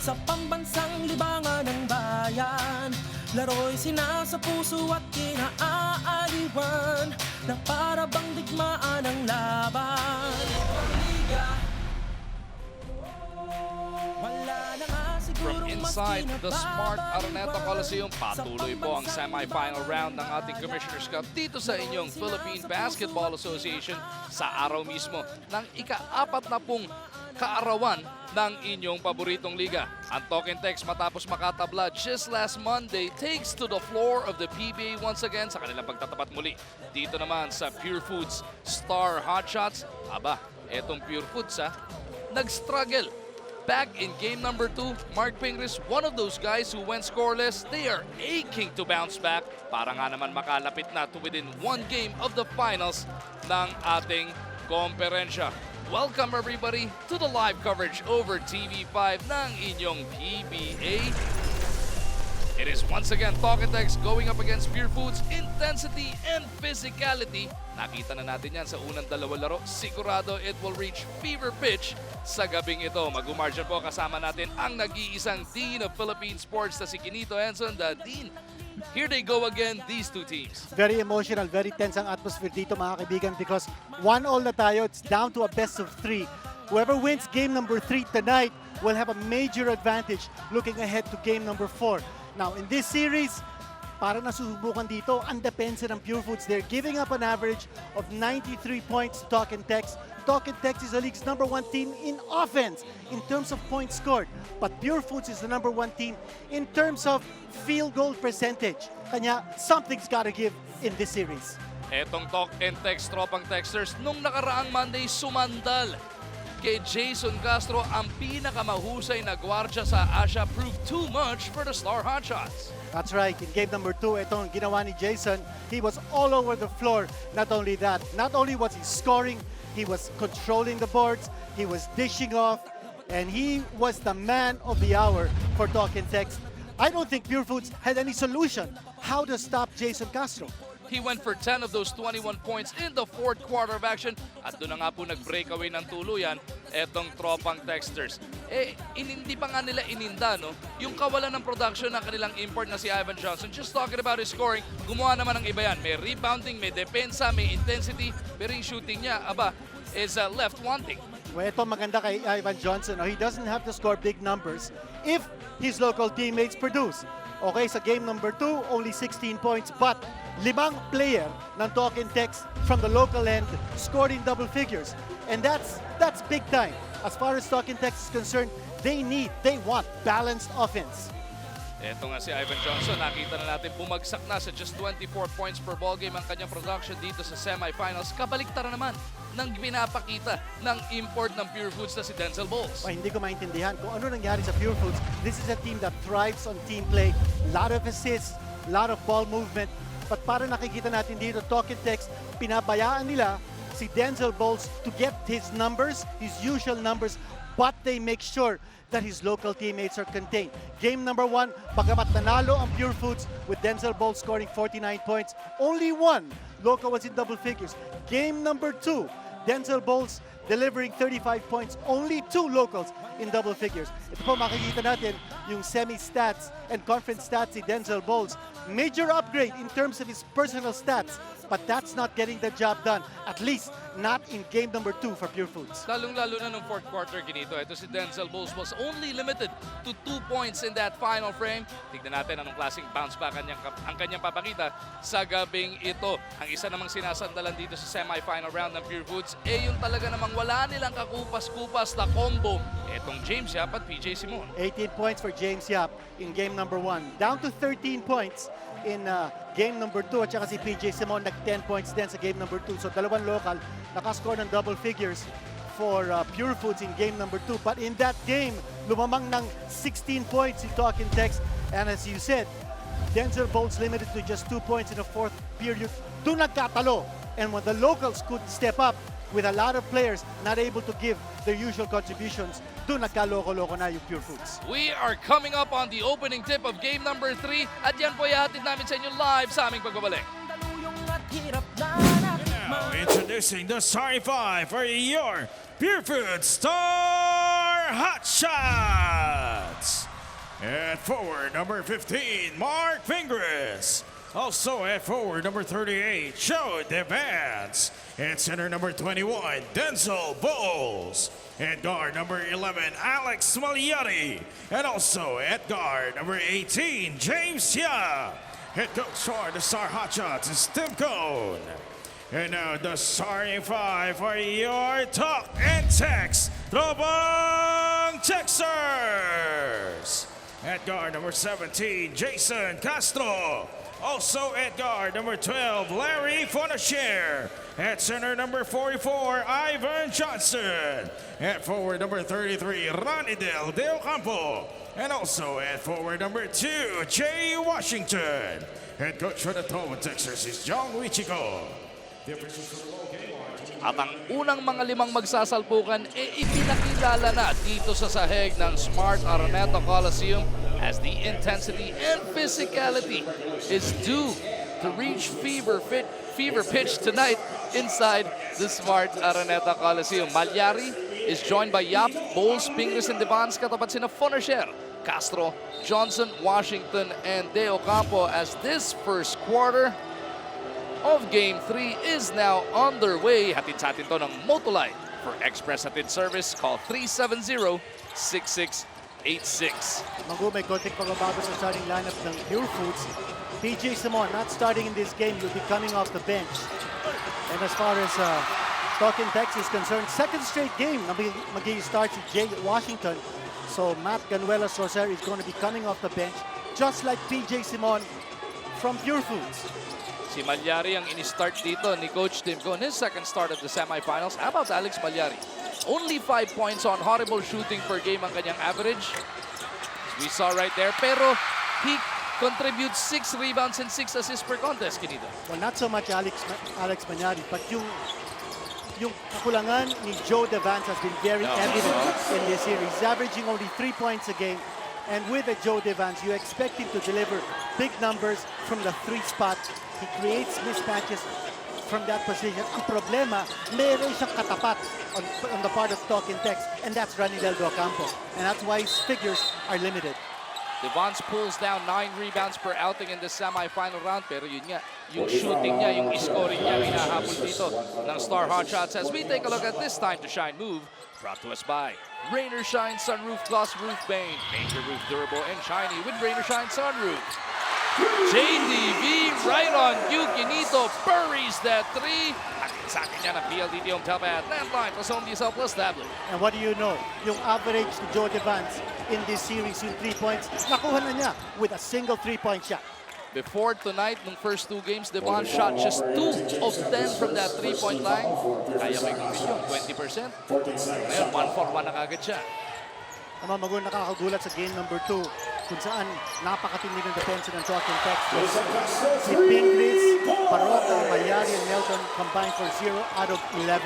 sa pambansang libangan ng bayan. Laro'y sinasa puso at kinaaaliwan na para bang digmaan ang laban. From inside the Smart Araneta Coliseum, patuloy po ang semifinal round ng ating Commissioner's Cup dito sa inyong Philippine Basketball Association sa araw mismo ng ika-40 kaarawan ng inyong paboritong liga. Ang Token Tex matapos makatabla just last Monday takes to the floor of the PBA once again sa kanilang pagtatapat muli. Dito naman sa Purefoods Star Hotshots, etong Purefoods nag-struggle. Back in game number 2, Mark Pingris, one of those guys who went scoreless. They are aching to bounce back para nga naman makalapit na to within one game of the finals ng ating komperensya. Welcome everybody to the live coverage over TV5 ng inyong PBA. It is once again Token Tex going up against Purefoods. Intensity and physicality. Nakita na natin yan sa unang dalawang laro. Sigurado it will reach fever pitch sa gabing ito. Mag-umarjan po kasama natin ang nag-iisang Dean of Philippine Sports na si Quinito Henson. The Dean, here they go again, these two teams. Very emotional, very tense ang atmosphere dito mga kaibigan because 1-all na tayo. It's down to a best of 3. Whoever wins game number 3 tonight will have a major advantage looking ahead to game number 4. Now, in this series, para nasusubukan dito, ang depensa ng Purefoods. They're giving up an average of 93 points to Token Tex. Token Tex is the league's #1 team in offense in terms of points scored. But Purefoods is the #1 team in terms of field goal percentage. Kanya, something's gotta give in this series. Etong Token Tex, tropang Texters, nung nakaraang Monday, sumandal kay Jason Castro, ang pinakamahusay na gwardya sa Asia, proved too much for the Star Hotshots. That's right. In game number 2, itong ginawa ni Jason, he was all over the floor. Not only that, not only was he scoring, he was controlling the boards, he was dishing off, and he was the man of the hour for Token Tex. I don't think Purefoods had any solution how to stop Jason Castro. He went for 10 of those 21 points in the fourth quarter of action at doon na nga po nag-breakaway ng tuluyan etong tropang Texters. Hindi pa nga nila ininda, no? Yung kawalan ng production ng kanilang import na si Ivan Johnson. Just talking about his scoring, gumawa naman ng iba yan. May rebounding, may depensa, may intensity, pero yung shooting niya, is left wanting. Well, ito maganda kay Ivan Johnson. He doesn't have to score big numbers if his local teammates produce. Okay, sa game number 2, only 16 points, but 5 player ng Token Tex from the local end scored in double figures. And that's big time. As far as Token Tex is concerned, they want balanced offense. Ito nga si Ivan Johnson, nakita na natin bumagsak na sa just 24 points per ballgame ang kanyang production dito sa semifinals. Kabaliktaran naman ng pinapakita ng import ng Purefoods na si Denzel Bowles. Hindi ko maintindihan kung ano nangyari sa Purefoods. This is a team that thrives on team play. A lot of assists, a lot of ball movement. But para nakikita natin dito, Token Tex, pinabayaan nila si Denzel Bowles to get his numbers, his usual numbers, but they make sure that his local teammates are contained. Game number 1, bagamat nanalo ang Purefoods with Denzel Bowles scoring 49 points, only one local was in double figures. Game number 2, Denzel Bowles delivering 35 points, only 2 locals in double figures. Ito po makikita natin yung semi-stats and conference stats ni Denzel Bowles. Major upgrade in terms of his personal stats, but that's not getting the job done. At least not in game number 2 for Purefoods. Lalong-lalo na nung fourth quarter, Ginito. Ito si Denzel Bowles was only limited to 2 points in that final frame. Tignan natin anong klaseng bounce back ang kanyang papakita sa gabing ito. Ang isa namang sinasandalan dito sa semifinal round ng Purefoods, yung talaga namang wala nilang kakupas-kupas na combo. Etong James Yap at PJ Simon. 18 points for James Yap in game number 1. Down to 13 points in game number 2 at saka si PJ Simon nag-10 points din sa game number 2. So dalawang local nakascore ng double figures for Purefoods in game number 2. But in that game, lumamang ng 16 points si Token Tex. And as you said, Denzel Bowles limited to just 2 points in the fourth period. Doon nagkatalo. And when the locals could step up with a lot of players not able to give their usual contributions, doon nagkaloko-loko na yung Purefoods. We are coming up on the opening tip of game number 3 at yan po ihatid namin sa inyo live sa aming pagbabalik. Now introducing the starting 5 for your Purefoods Star Hotshot. Advance. At forward, number 15, Mark Fingris. Also at forward, number 38, Joe Advance. At center, number 21, Denzel Bowles. At guard, number 11, Alex Magliotti. And also at guard, number 18, James Ya. Head coach for the Star Hotshots is Tim Cone. And now the starting five for your talk and text, Throwbang Texers. At guard, number 17, Jason Castro. Also at guard, number 12, Larry Fonacher. At center, number 44, Ivan Johnson. At forward, number 33, Ronidel De Ocampo. And also at forward, number 2, Jay Washington. Head coach for the Throwbang Texers is John Wichico. At ang unang mga limang magsasalpukan ipinakilala na dito sa sahig ng Smart Araneta Coliseum as the intensity and physicality is due to reach fever pitch tonight inside the Smart Araneta Coliseum. Magliari is joined by Yap, Bowles, Pingris, and Devans. Katapat sina Fonacher, Castro, Johnson, Washington, and De Ocampo as this first quarter of Game 3 is now underway. Hatid sa atin to ng Motolite. For express hatid service, call 370-6686. Mangu, may konting pagbabago sa starting lineup ng Purefoods. PJ Simon not starting in this game. He'll be coming off the bench. And as far as Talking Tex is concerned, second straight game na magiging start si Jay Washington. So Matt Ganuelas Roser is going to be coming off the bench, just like PJ Simon from Purefoods. Si Magliari ang ini-start dito ni Coach Tim Cone, his second start of the semifinals. How about Alex Magliari? Only 5 points on horrible shooting per game ang kanyang average. As we saw right there. Pero he contributes 6 rebounds and 6 assists per contest, Kinito. Well, not so much Alex Magliari, but yung kakulangan ni Joe Devans has been very evident in this series. He's averaging only 3 points a game. And with a Joe Devans, you expect him to deliver big numbers from the 3 spot. He creates mismatches from that position. Ang problema, meron siyang katapat on the part of Talking Tex, and that's Ronidel De Ocampo. And that's why his figures are limited. Devans pulls down 9 rebounds per outing in the semifinal round. Pero yun nga, yung shooting niya, yung scoring niya, hinahabol dito ng Star Hotshots. As we take a look at this time to shine move, brought to us by Rain or Shine Sunroof Gloss Roof Bane. Make your roof durable and shiny with Rain or Shine Sunroof. JDV right on you, Kinito buries that 3. Atin sa atin yan ang PLDT home telepath landline plus home DSL plus tablet. And what do you know? Yung average ni Joe Devans in this series, yung 3 points, nakuha na niya with a single 3-point shot. Before tonight, nung first 2 games, Devon shot just 2 of 10 from that 3-point line. Kaya may kumit yung 20%. Ngayon, 1-for-1 na kagad siya. Naman Magun, nakakagulat sa game number 2 kung saan napakatindi ng depensa ng Talking Tex. Si Pingris, Parota, Magliari, and Melton combined for 0 out of 11.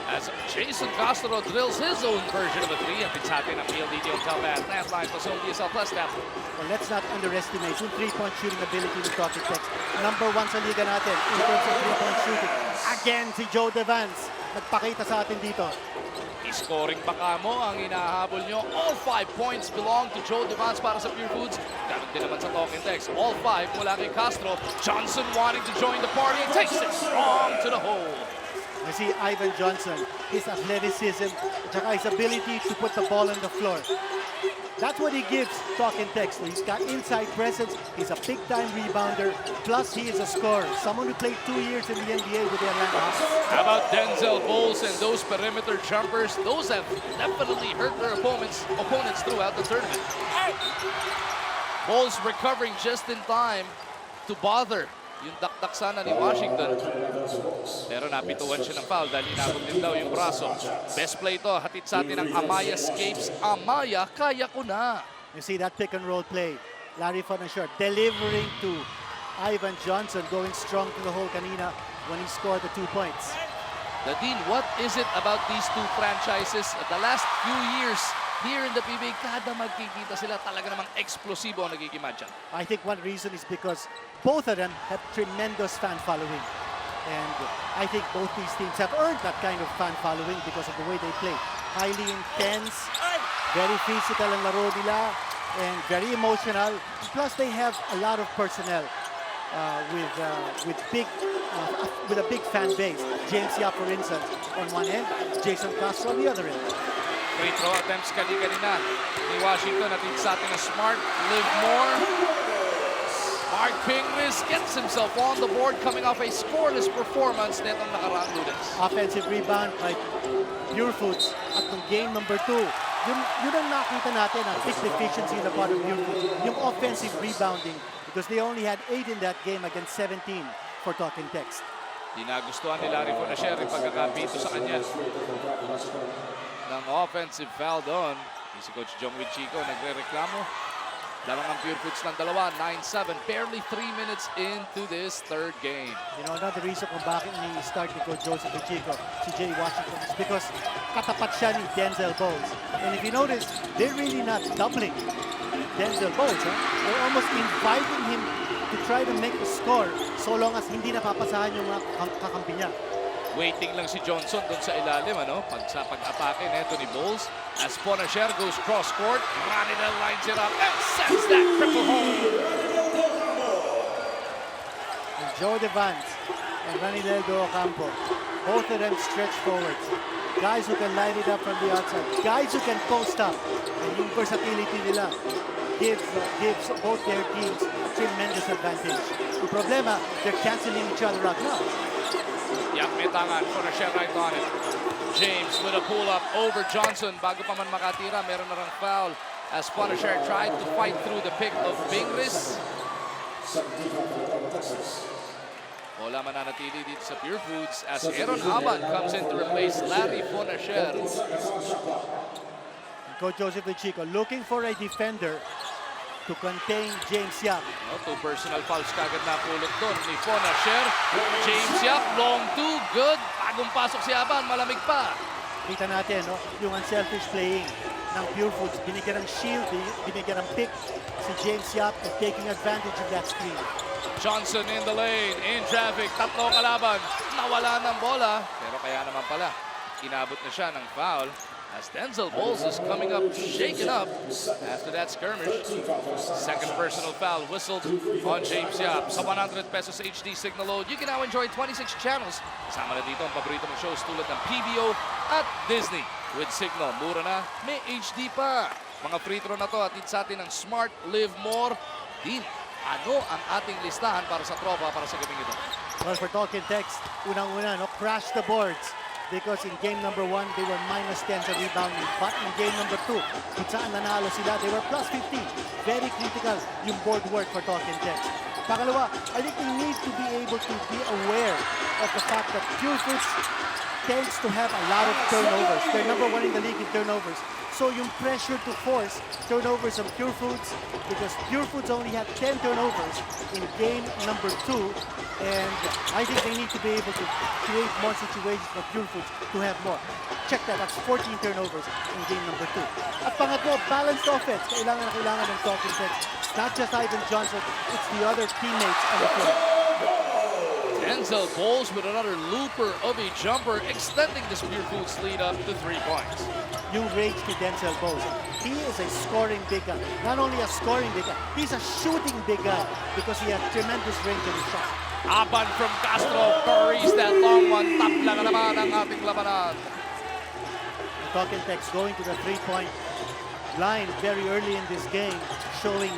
As Jason Castro drills his own version of a 3. At it's happening on PLDT on Telpath. Landline plus home DSL plus tablet. Well, let's not underestimate yung 3-point shooting ability ng Talking Tex. Number 1 sa liga natin in terms of 3-point shooting. Again, si Joe Devans. Nagpakita sa atin dito. I-scoring baka mo ang hinahabol nyo. All 5 points belong to Joe Devans para sa Purefoods. Ganun din naman sa Talking Tex. All 5 mula kay Castro. Johnson wanting to join the party. Takes it strong to the hole. I see Ivan Johnson, his athleticism, at his ability to put the ball on the floor. That's what he gives Talking Tex. He's got inside presence, he's a big-time rebounder, plus he is a scorer. Someone who played 2 years in the NBA with the Atlanta Hawks. How about Denzel Bowles and those perimeter jumpers? Those have definitely hurt their opponents throughout the tournament. Bowles recovering just in time to bother yung dakdak sana ni Washington. Pero napituan siya ng foul dahil inabog din daw yung braso. Best play to, hatid sa atin ng Amaya Escapes. Amaya, kaya ko na. You see that pick and roll play. Larry Fonacher delivering to Ivan Johnson, going strong to the hole kanina when he scored the 2 points. Nadine, what is it about these two franchises? The last few years here in the PBA, kada magkikita sila talaga namang eksplosibo ang nagiging match. I think one reason is because both of them have tremendous fan following. And I think both these teams have earned that kind of fan following because of the way they play. Highly intense, Very physical ang laro nila and very emotional. Plus, they have a lot of personnel with a big fan base. James Yap, for instance, on one end, Jason Castro on the other end. Free throw attempts kanina ni Washington at sa atin na Smart, Live More. Mark Pingris gets himself on the board coming off a scoreless performance netong nakaraang Lunes. Offensive rebound by Purefoods at ng game number 2. Yun ang nakita natin, ang big deficiency in the part of Purefoods. Yung offensive rebounding, because they only had 8 in that game against 17 for Talking Text. Di nagustuhan ni Larry Fonasher yung pagkakabito sa kanya ng offensive foul doon. Si Coach Jongwit Chico nagre-reklamo. Lamang ang Purefoods ng dalawa, 9-7, barely 3 minutes into this third game. You know, another reason kung bakit ni-start ni Coach Joseph Chico si Jay Washington is because katapat siya ni Denzel Bowles. And if you notice, they're really not doubling Denzel Bowles. They're almost inviting him to try to make a score so long as hindi napapasahan yung mga kakampi niya. Waiting lang si Johnson doon sa ilalim, sa pag-atake neto ni Bowles. As Fonasher goes cross-court, Ranidel lines it up and sends that triple home. And Joe Devance and Ranidel Ocampo, both of them stretch forwards. Guys who can line it up from the outside. Guys who can post up. And yung versatility nila gives both their teams a tremendous advantage. The problema, they're canceling each other out now. Yap, may tangan. Fonasher right on it. James with a pull-up over Johnson. Bago pa man makatira, meron na rang foul as Fonasher tried to fight through the pick of Pingris. Wala mananatili dito sa Purefoods as Aaron Aban comes in to replace Larry Fonasher. Coach Joseph Chico looking for a defender to contain James Yap. Two personal fouls kagad na pulot doon ni Fonasher. James Yap, long two, good. Bagong pasok si Aban, malamig pa. Kita natin, yung unselfish playing ng Purefoods. Binigyan ng shield, binigyan ng pick si James Yap and taking advantage of that screen. Johnson in the lane, in traffic, tatlo kalaban. Nawala ng bola, pero kaya naman pala, inabot na siya ng foul. As Denzel Bowles is coming up, shaken up after that skirmish. Second personal foul whistled on James Yap. Sa 100 pesos HD signal load, you can now enjoy 26 channels. Kasama na dito ang paborito mong shows tulad ng PBO at Disney. With signal, mura na, may HD pa. Mga free throw na to atid sa atin ng Smart, Live More. Din, ano ang ating listahan para sa tropa para sa gabing ito? Well, for Talking Text, unang-una, crash the boards. Because in game number 1, they were -10 sa rebounding. But in game number 2, kung saan nanalo sila, they were +15. Very critical yung board work for Talking Text. Pangalawa, I think they need to be able to be aware of the fact that Purefoods tends to have a lot of turnovers. They're number 1 in the league in turnovers. So yung pressure to force turnovers of Purefoods, because Purefoods only had 10 turnovers in game number 2, and I think they need to be able to create more situations for Purefoods to have more. Check that, that's 14 turnovers in game number 2. At pangatlo, balanced offense. Kailangan na kailangan ng Talking Text. It's not just Ivan Johnson, it's the other teammates on the floor. Denzel Bowles with another looper of a jumper, extending this Purefoods lead up to 3 points. You rage to Denzel Bowles. He is a scoring big guy. Not only a scoring big guy, he's a shooting big guy because he has tremendous range in his shot. Aban from Castro buries that long one. Tapla na naman ang ating labanan. Talking Text going to the 3-point line very early in this game, showing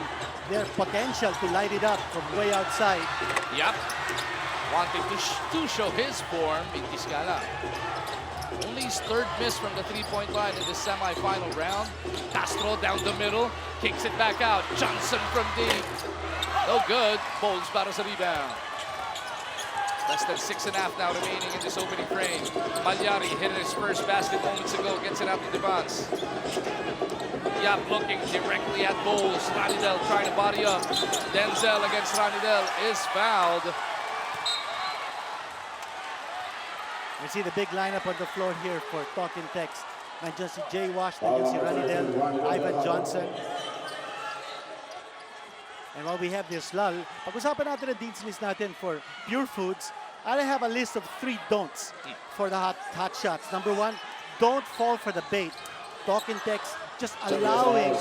their potential to light it up from way outside. Yep. Wanting to show his form in Tiscala. Only his third miss from the 3-point line in the semi-final round. Castro down the middle, kicks it back out. Johnson from deep. No good. Bowles para sa rebound. Less than 6.5 now remaining in this opening frame. Malyari hit his first basket moments ago. Gets it out to Devance. Yap looking directly at Bowles. Ranidel trying to body up. Denzel against Ranidel is fouled. We see the big lineup on the floor here for Talking Text. Nandiyan si Jay Wash, nandiyan si Ranidel, Ivan Johnson. And while we have this lull, pag-usapan natin ang deeds list natin for Purefoods. I have a list of 3 don'ts for the hot shots. Number 1, don't fall for the bait. Talking Text just allowing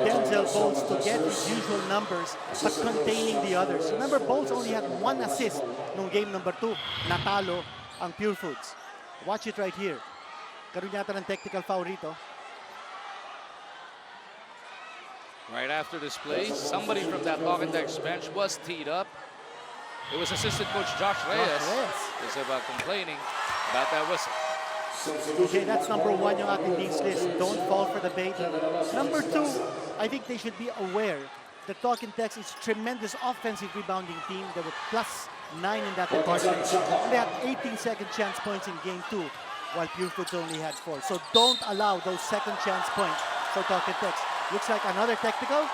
Denzel Bowles to get his usual numbers but containing the others. Remember, Bowles only had 1 assist nung game number 2. Natalo ang Purefoods. Watch it right here. Karoon yata ng technical foul rito. Right after this play, somebody from that Talk and Text bench was teed up. It was assistant coach Josh Reyes. Is about complaining about that whistle. Okay, that's number 1 yung ating team's list. Don't fall for the bait. Number 2, I think they should be aware that Talk and Text is a tremendous offensive rebounding team. They were +9 in that department. They had 18 second chance points in game 2, while Purefoods only had 4. So don't allow those second chance points for Talk and Text. Looks like another technical.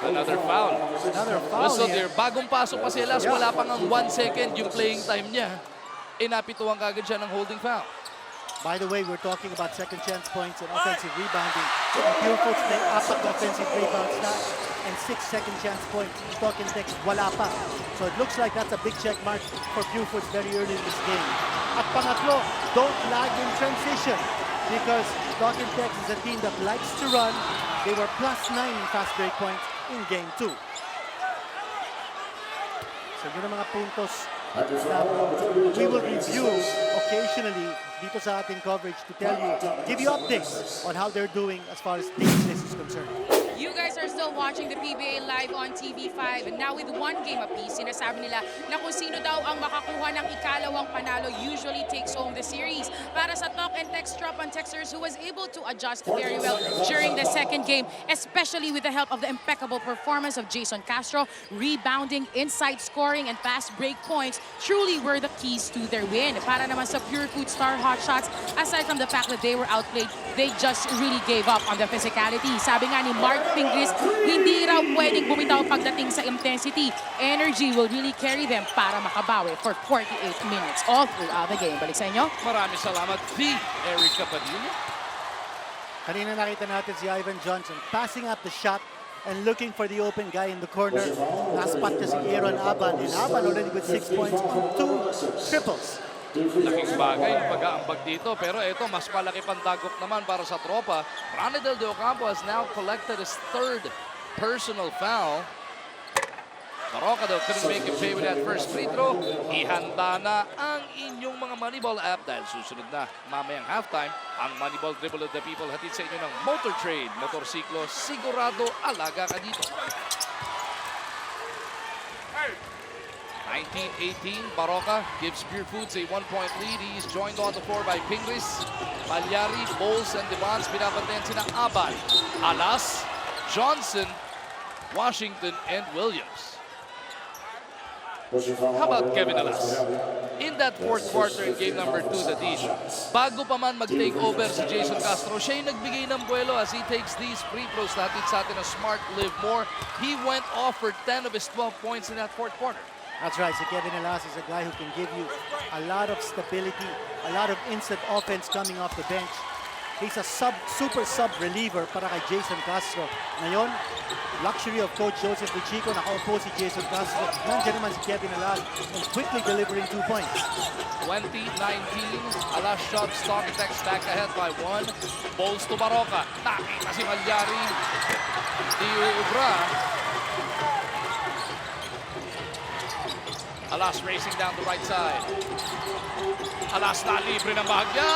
Another foul. Another foul. Whistle here. there. Bagong pasok pa si Elas. Wala pang ang 1 second yung playing time niya. Inapituan kagad siya ng holding foul. By the way, we're talking about second chance points and offensive rebounding. Purefoods may 4 offensive rebounds na and 6 second chance points. Talk and Text, wala pa. So it looks like that's a big check mark for Purefoods very early in this game. At pangatlo, don't lag in transition because Talk and Text is a team that likes to run. They were +9 in fast break points in game 2. So yun ang mga puntos na we will review occasionally dito sa ating coverage to tell you, give you updates on how they're doing as far as this list is concerned. You guys are still watching the PBA live on TV5 and now with 1 game apiece, sinasabi nila na kung sino daw ang makakuha ng ikalawang panalo usually takes home the series. Para sa Talk and Text drop on Texters who was able to adjust very well during the second game, especially with the help of the impeccable performance of Jason Castro, rebounding, inside scoring, and fast break points truly were the keys to their win. Para naman sa Purefoods star hotshots, aside from the fact that they were outplayed, they just really gave up on the physicality. Sabi nga ni Mark Fingris, hindi raw pwedeng bumitaw pagdating sa intensity. Energy will really carry them para makabawi for 48 minutes all throughout the game. Balik sa inyo. Maraming salamat, Eric Padilla. Kanina nakita natin si Ivan Johnson passing up the shot and looking for the open guy in the corner. Naspot niya si Aaron Aban, and Aban already with 6 points on 2 triples. Laking bagay yung pag-aambag dito, pero ito mas malaki pang dagok naman para sa tropa. Ronaldel de Ocampo has now collected his 3rd personal foul. Baroka daw couldn't make him pay with that first free throw. Ihanda na ang inyong mga Moneyball app dahil susunod na mamayang halftime ang Moneyball Dribble of the People hatid sa inyo ng Motor Trade. Motorsiklo, sigurado alaga ka dito. 19-18, Baroka gives Purefoods a 1-point lead. He's joined on the floor by Pingris, Palyari, Bowles, and Devons. Binabantayan sina Aban, Alas, Johnson, Washington, and Williams. How about Kevin Alas? In that 4th quarter in game number 2, the Dean, bago pa man mag-take over si Jason Castro, siya yung nagbigay ng buwelo as he takes these free throws natin sa atin na smart, live more. He went off for 10 of his 12 points in that 4th quarter. That's right, so Kevin Alas is a guy who can give you a lot of stability, a lot of instant offense coming off the bench. He's a super sub reliever para kay Jason Castro. Ngayon, luxury of Coach Joseph Luchico, nakaupo si Jason Castro. Nandiyan naman si Kevin Alas and quickly delivering 2 points. 20-19, Alas shoves Talk and Text back ahead by 1. Bowles to Baroka. Nakita si Malyari. Di ubra. Alas racing down the right side. Alas na libre ng bahagya.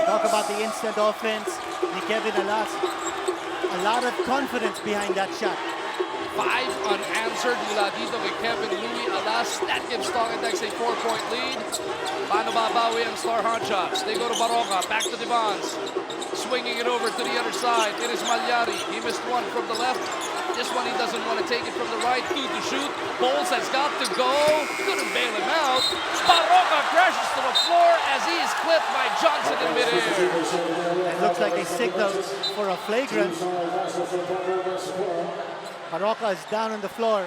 Talk about the instant offense ni Kevin Alas. A lot of confidence behind that shot. 5 unanswered mula dito kay Kevin Louis Alas. That gives Talk and Text a 4-point lead. Paano babawi ang star hotshots? They go to Baroka, back to Devons. Swinging it over to the other side. It is Malyari. He missed one from the left. This one he doesn't want to take it from the right. 2 to shoot. Bowles has got to go. Couldn't bail him out. Baroka crashes to the floor as he is clipped by Johnson in midair. It looks like they signaled for a flagrant. Baroka is down on the floor.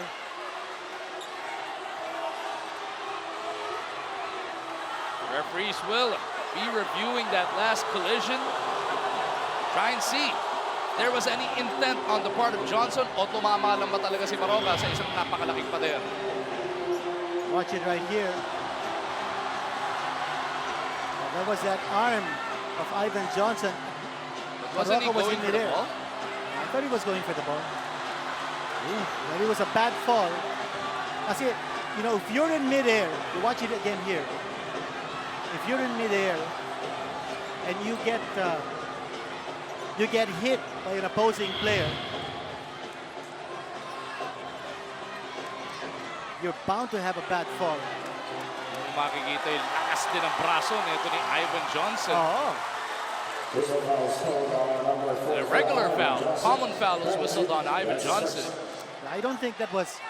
Referees will be reviewing that last collision. Try and see there was any intent on the part of Johnson o tumama lang ba talaga si Baroka sa isang napakalaking pader. Watch it right here. That was that arm of Ivan Johnson. But wasn't he Barroca was going in for the midair. ball? I thought he was going for the ball. Well, it was a bad fall. Kasi, you know, if you're in midair, you watch it again here. If you're in midair and you get hit by an opposing player, you're bound to have a bad fall. Kung makikita yung lakas din ang braso nito ni Ivan Johnson. Oo. A regular foul, common foul was whistled on Ivan Johnson. I don't think there was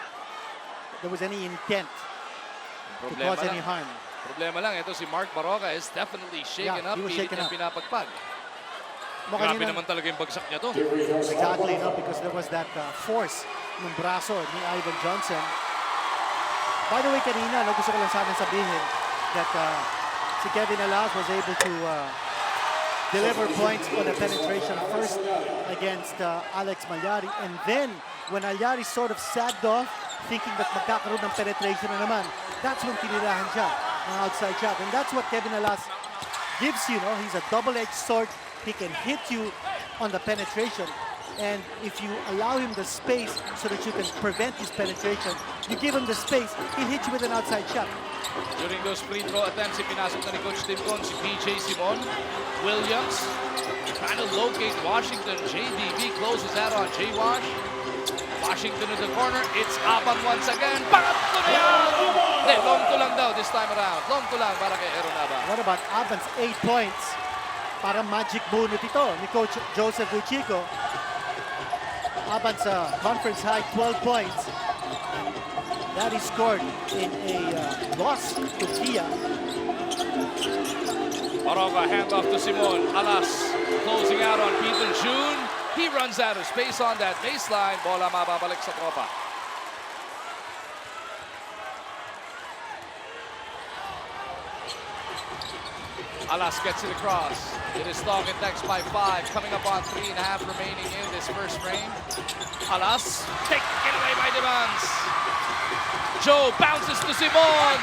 any intent to Problema cause any lang. harm. Problema lang, ito si Mark Barroca is definitely shaken Yeah, up. he was Pilit shaken niyang up. pinapagpag. Mukhang Grabe yun ang- naman talaga yung bagsak niya to. Exactly, no? Because there was that force ng braso ni Ivan Johnson. By the way, kanina, no, gusto ko lang sana sabihin that si Kevin Alas was able to deliver points on the penetration first against Alex Malyari. And then, when Malyari sort of sagged off, thinking that magkakaroon ng penetration na naman, that's when tinirahan siya ng outside shot. And that's what Kevin Alas gives you, no? He's a double-edged sword. He can hit you on the penetration. And if you allow him the space so that you can prevent his penetration, you give him the space, he'll hit you with an outside shot. During those free throw attempts, pinasok na ni Coach Tim Con si PJ Simon. Williams trying to locate Washington. JDB closes out on J-Wash. Washington in the corner. It's Aban once again. Pangatlo na yan! Hindi, long to lang daw this time around. Long to lang para kay Aaron Aba. What about Aban's 8 points? Para magic bunot ito ni Coach Joseph Buchico. Aban's conference high 12 points. That is scored in a loss to Kia. Barroca handoff to Simon. Alas closing out on Peter June. He runs out of space on that baseline. Bola mababalik sa tropa. Alas gets it across. It is Dog and Dex by 5. Coming up on 3.5 remaining in this first frame. Alas taken away by Demans. Joe bounces to Simon.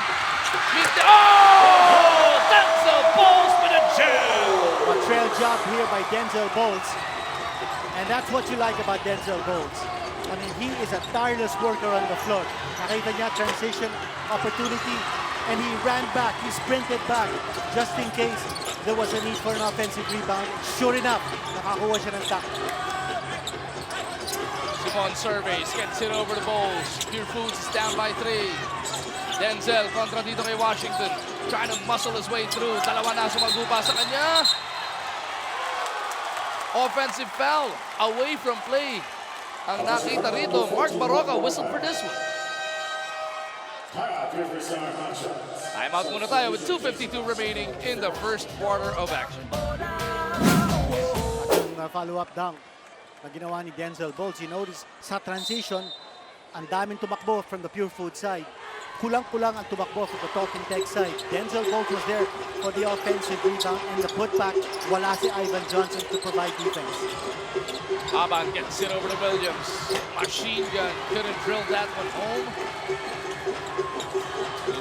Oh! Denzel Bowles with a jam! A trail job here by Denzel Bowles. And that's what you like about Denzel Bowles. I mean, he is a tireless worker on the floor. Nakita niya transition opportunity and he ran back, he sprinted back just in case there was a need for an offensive rebound. Sure enough, nakakuha siya ng tap. Simon surveys, gets it over to Bowles. Purefoods is down by 3. Denzel kontra dito kay Washington. Trying to muscle his way through. Dalawa na sumagupa sa kanya. Offensive foul away from play. Ang nakita rito, Mark Barroca whistled for this one. Timeout muna tayo with 2:52 remaining in the first quarter of action. Ang follow-up dunk na ginawa ni Denzel Bowles. You notice sa transition, ang daming tumakbo from the Purefoods side. Kulang-kulang ang tumakbo from the Talking Tech side. Denzel Bowles was there for the offensive rebound and the putback. Wala si Ivan Johnson to provide defense. Aban gets it over to Williams. Machine gun, couldn't drill that one home.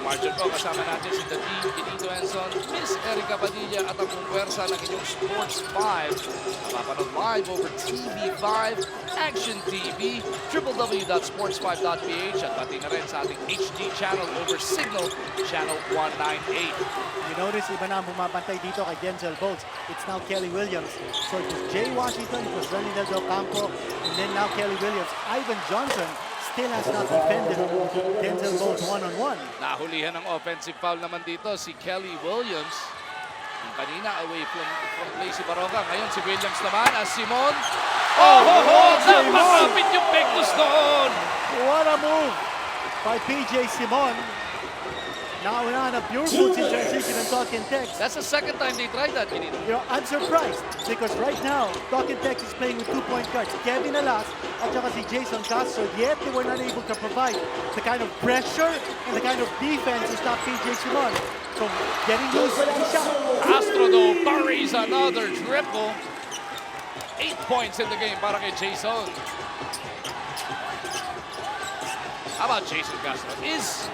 Margin po, kasama natin si David Benito Enson, Miss Erica Padilla at ang puwersa ng inyong Sports 5. Napapanood live over TV5, Action TV, www.sports5.ph at pati na rin sa ating HD channel over Signal, channel 198. You notice, iba na ang bumabantay dito kay Denzel Bowles. It's now Kelly Williams. So it was Jay Washington, it was Randy Del Campo, and then now Kelly Williams. Ivan Johnson still has not defended Denzel Bowles one-on-one. Nahulihan ng offensive foul naman dito si Kelly Williams. Yung kanina away from play si Barroca. Ngayon si Williams naman as Simon. Napakapit yung Pectus doon! What a move by PJ Simon. Now we're on a Purefoods in transition and Talking Tex. That's the second time they tried that, Benito. You know, I'm surprised because right now, Talking Tex is playing with 2-point guards. Kevin Alas at saka si Jason Castro, yet they were not able to provide the kind of pressure and the kind of defense to stop PJ Simon from getting loose and shot. Castro though buries another triple. 8 points in the game para kay Jason. How about Jason Castro? Is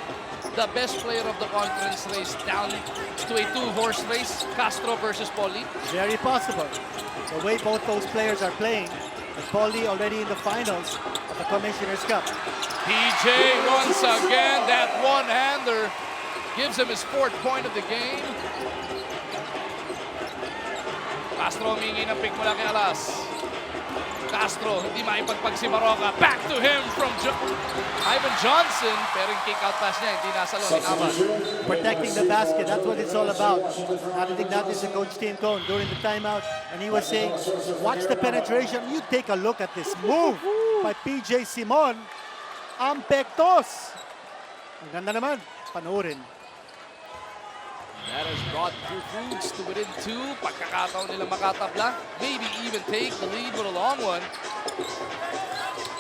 the best player of the conference race down to a two-horse race, Castro versus Polly? Very possible. The way both those players are playing, and Paulie already in the finals of the Commissioner's Cup. PJ once again, that one-hander gives him his 4th point of the game. Castro humingi ng pick mula kay Alas. Castro, hindi maipagpag si Maroka. Back to him from Ivan Johnson. Pero yung kick-out pass niya, hindi nasa loob. Protecting the basket, that's what it's all about. Narinig natin si Coach Tim Cone during the timeout, and he was saying, watch the penetration. You take a look at this move by PJ Simon. Ampektos! Ang ganda naman, panoorin. That has brought Purefoods to within 2. Pagkakataon nila makatabla. Maybe even take the lead with a long one.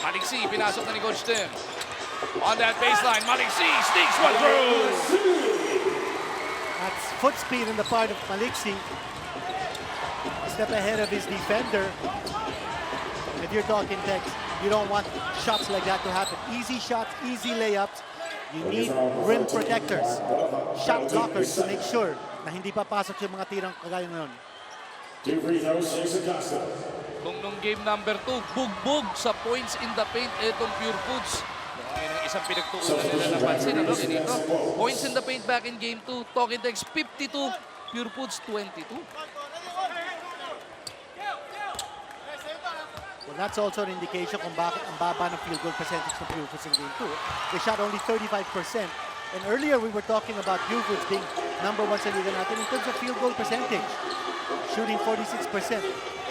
Maliksi, pinasok na ni Coach Tim. On that baseline, Maliksi sneaks one through. That's foot speed on the part of Maliksi. A step ahead of his defender. If you're talking Tex, you don't want shots like that to happen. Easy shots, easy layups. You need rim protectors, shot blockers to make sure na hindi papasok yung mga tirang kagaya ngayon. Kung nung game number 2, bugbog sa points in the paint itong Purefoods. Yan ang isang pinagtuunan nila napansin. Ano, ganito? Points in the paint back in game 2. Talking Tex 52, Purefoods 22. Well, that's also an indication kung bakit ang baba ng field goal percentage ng Purefoods in game 2. They shot only 35%. And earlier we were talking about Purefoods being #1 sa liga natin in terms of field goal percentage. Shooting 46%.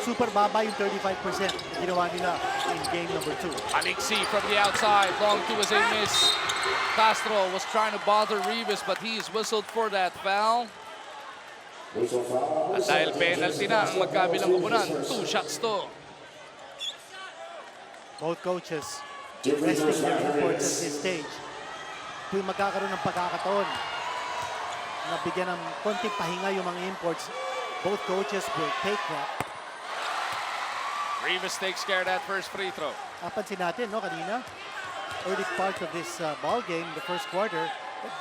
Super baba yung 35% na ginawa nila in game number 2. Alexi from the outside. Long 2 is a miss. Castro was trying to bother Rivas, but he is whistled for that foul. At dahil penalty na ang magkabilang kupunan, 2 shots to. Both coaches resting their imports at this stage. Tuwing magkakaroon ng pagkakataon na bigyan ng konting pahinga yung mga imports, both coaches will take that. Rivas takes care of that first free throw. Napansin natin, no, kanina, early part of this ball game, the first quarter,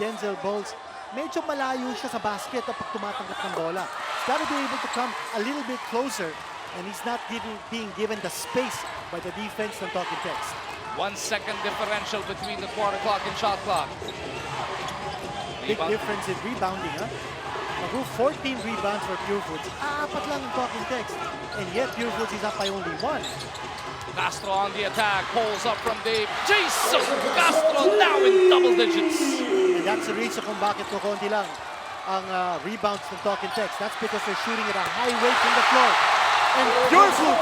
Denzel Bowles, medyo malayo siya sa basket pag tumatanggap ng bola. He's got to be able to come a little bit closer, and he's not being given the space by the defense ng Talking Tex. 1 second differential between the quarter clock and shot clock. Big difference in rebounding, huh? Mag 14 rebounds for Purefoods. 4 lang ang Talking Tex. And yet Purefoods is up by only 1. Castro on the attack, pulls up from Dave. Jason Castro now in double digits. And that's the reason kung bakit kukunti lang ang rebounds ng Talking Tex. That's because they're shooting at a high rate from the floor. And Purefoods!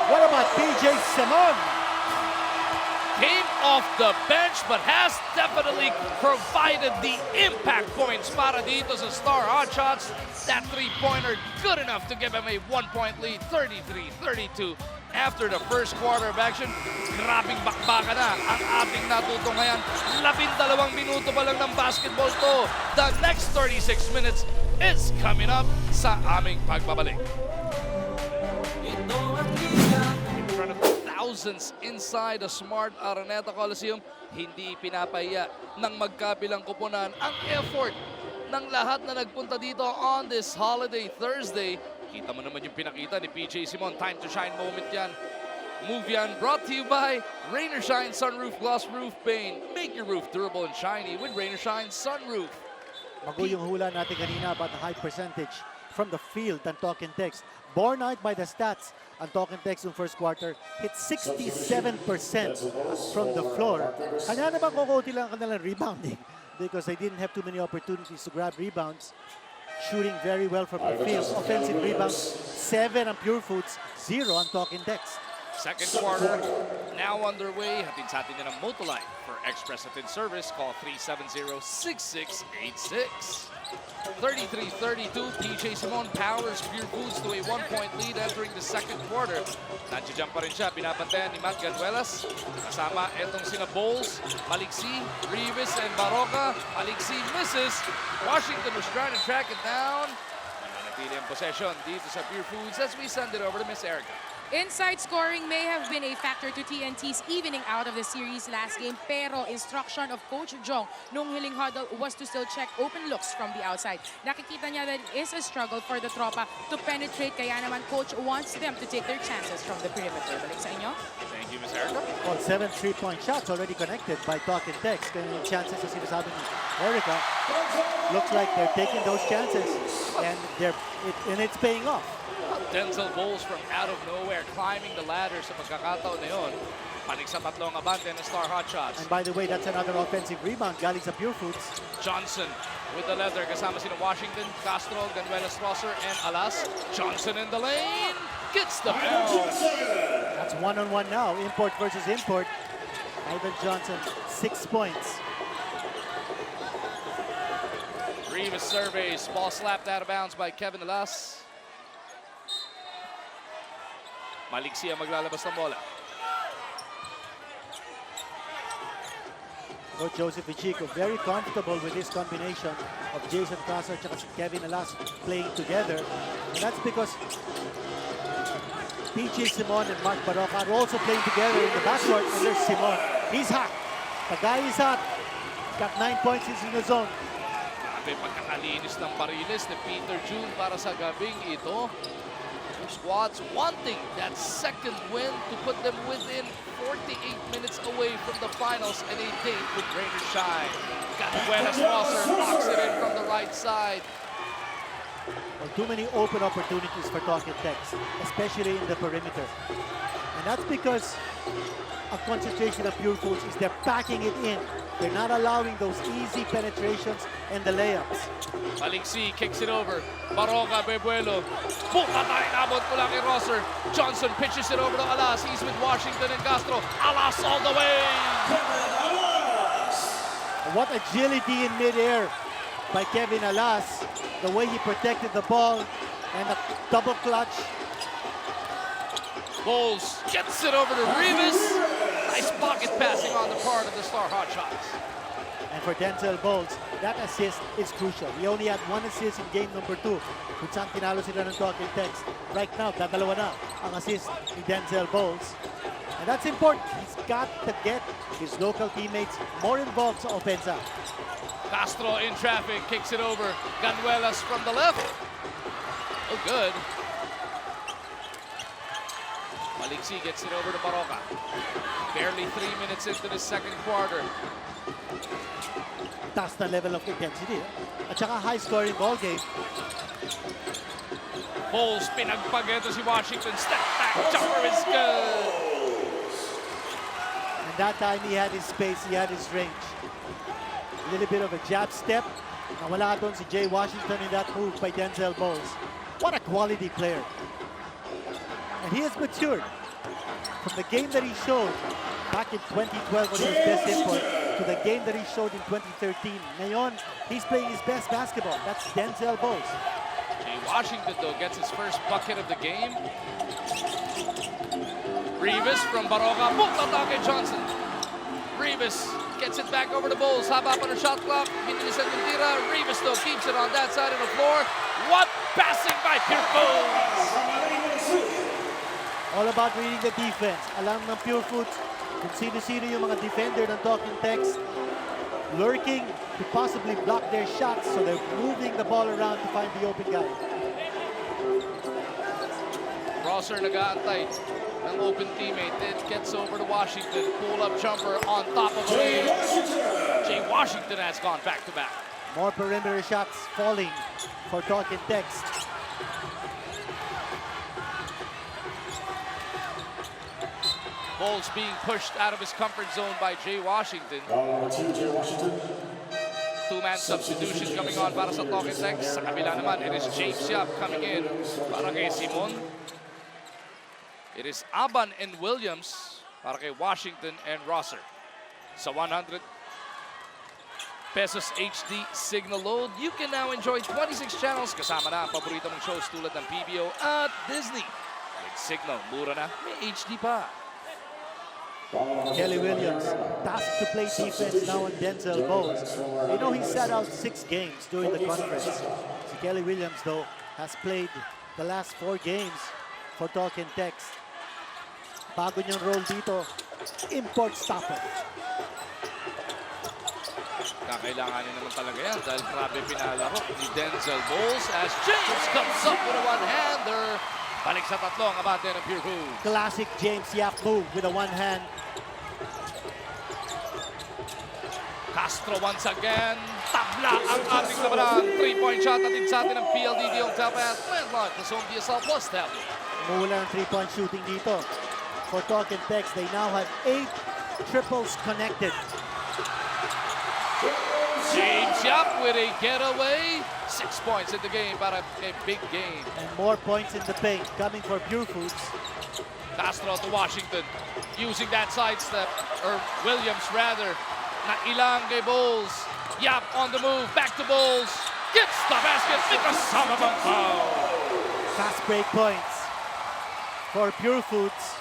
What about PJ Simon? Came off the bench but has definitely provided the impact points para dito sa Star Hotshots. That three-pointer good enough to give him a 1-point lead, 33-32 after the first quarter of action. Grabing bakbaka na ang ating natutunghayan. 12 minuto pa lang ng basketball to. The next 36 minutes is coming up sa aming pagbabalik. In front of thousands inside the Smart Araneta Coliseum, hindi pinapahiya ng magkabilang kupunan ang effort ng lahat na nagpunta dito on this holiday Thursday. Kita mo naman yung pinakita ni PJ Simon. Time to shine moment yan. Move yan brought to you by Rain or Shine Sunroof Gloss Roof Paint. Make your roof durable and shiny with Rain or Shine Sunroof. Mago yung hula natin kanina about the high percentage from the field ng Talking Tex. Borne out by the stats, ang Talking Tex yung first quarter hit 67% from the floor. Kanya naman kukunti lang kanilang rebounding because they didn't have too many opportunities to grab rebounds. Shooting very well from the field. Offensive rebounds, 7 ang Purefoods, 0 ang Talking Tex. Second quarter now underway. Hatid sa atin yan ang Motolife. For express hatid service, call 370-6686. 33-32, PJ Simon powers Purefoods to a 1-point lead entering the second quarter. Nandiyan pa rin siya, binabantayan ni Matt Ganuelas. Kasama etong sina Bowles, Maliksi, Rivas, and Baroka. Maliksi misses. Washington was trying to track it down. Nananatili ang possession dito sa Purefoods as we send it over to Miss Erica. Inside scoring may have been a factor to TNT's evening out of the series last game, pero instruction of Coach Jong nung hiling huddle was to still check open looks from the outside. Nakikita niya that it is a struggle for the tropa to penetrate, kaya naman Coach wants them to take their chances from the perimeter. Balik sa inyo. Thank you, Ms. Erica. Well, 7 3-point shots already connected by Talk and Text. Kaya yung chances na sinasabi ni Erica, looks like they're taking those chances and it's paying off. Denzel Bowles from out of nowhere climbing the ladder sa pagkakataon na yun. Panig sa tatlong abante ng Star Hotshots. And by the way, that's another offensive rebound galing sa Purefoods. Johnson with the leather kasama sina Washington, Castro, Ganuelas Rosser, and Alas. Johnson in the lane. Gets the bounce. That's one-on-one now. Import versus import. Ivan Johnson, 6 points. Rivas surveys. Ball slapped out of bounds by Kevin Alas. Maliksi ang maglalabas ng bola. Coach Joseph Ichico very comfortable with this combination of Jason Casar and Kevin Alas playing together. And that's because PJ Simon and Mark Baroka are also playing together in the backcourt. And there's Simon. He's hot. The guy is hot. Got 9 points in the zone. Grabe pagkakalinis ng bariles ni Peter June para sa gabing ito. Squads wanting that second win to put them within 48 minutes away from the finals and a date with greater shine. Ganuelas Rosser knocks it in from the right side. Well, too many open opportunities for Talk and Text, especially in the perimeter. And that's because a concentration of Purefoods is they're packing it in. They're not allowing those easy penetrations and the layups. Maliksi kicks it over. Baroka, Bebuelo. Bukatay, nabot ko lang kay Rosser. Johnson pitches it over to Alas. He's with Washington and Castro. Alas all the way. What agility in midair by Kevin Alas. The way he protected the ball and the double clutch. Bowles gets it over to Rivas. Nice pocket passing on the part of the Star Hotshots. And for Denzel Bowles, that assist is crucial. He only had 1 assist in game number 2. Kung saan tinalo sila ng Talk and Text. Right now, dadalawa na ang assist ni Denzel Bowles. And that's important. He's got to get his local teammates more involved sa offensa. Castro in traffic, kicks it over. Ganuelas from the left. Oh, good. Maliksi gets it over to Baroka. Barely 3 minutes into the second quarter. Taas na level of intensity. At saka high-scoring ball game. Bowles, pinagpag ito si Washington. Step back, jumper is good. And that time he had his space, he had his range. A little bit of a jab step. Nawala doon si Jay Washington in that move by Denzel Bowles. What a quality player. And he has matured from the game that he showed back in 2012 when he was best import to the game that he showed in 2013. Ngayon, he's playing his best basketball. That's Denzel Bowles. Jay Washington, though, gets his first bucket of the game. Rivas from Baroka. Bukatake Johnson. Rivas gets it back over to Bowles. Haba pa ng shot clock. Binilisan ng tira. Rivas, though, keeps it on that side of the floor. What passing by Purefoods! All about reading the defense. Alam ng Purefoods kung sino-sino yung mga defender ng Talk and Text. Lurking to possibly block their shots, so they're moving the ball around to find the open guy. Rosser nag-aantay ng open teammate. It gets over to Washington. Pull-up jumper on top of a lane. Jay Washington has gone back-to-back. More perimeter shots falling for Talk and Text. Bowles being pushed out of his comfort zone by Jay Washington. Two-man substitution coming on para sa Talk and Text. Sa kabila naman, it is James Yap coming in para kay Simon. It is Aban and Williams para kay Washington and Rosser. Sa 100 pesos HD signal load, you can now enjoy 26 channels kasama na ang paborito mong shows tulad ng PBO at Disney. With signal, mura na, may HD pa. Kelly Williams tasked to play defense now on Denzel Bowles. You know, he sat out 6 games during the conference. So Kelly Williams, though, has played the last 4 games for Talk and Text. Bago niyang role dito, import stopper. Kakailanganin naman talaga yan dahil grabe pinalaro ni Denzel Bowles as James comes up with a one-hander. Balik sa tatlo ang abante ng Purefoods. Classic James Yap move with a one hand. Castro once again. Tabla ang ating labanan. 3-point shot natin sa atin ng PLDT on top at landlock. Kasong DSL plus tablet. Mula ng 3-point shooting dito. For Talk and Text, they now have 8 triples connected. James Yap with a getaway. 6 points in the game para a big game. And more points in the paint coming for Purefoods. Castro to Washington. Using that sidestep, or Williams rather. Nailang kay Bowles. Yap on the move. Back to Bowles. Gets the basket. Ikasama bang foul. Fast break points for Purefoods.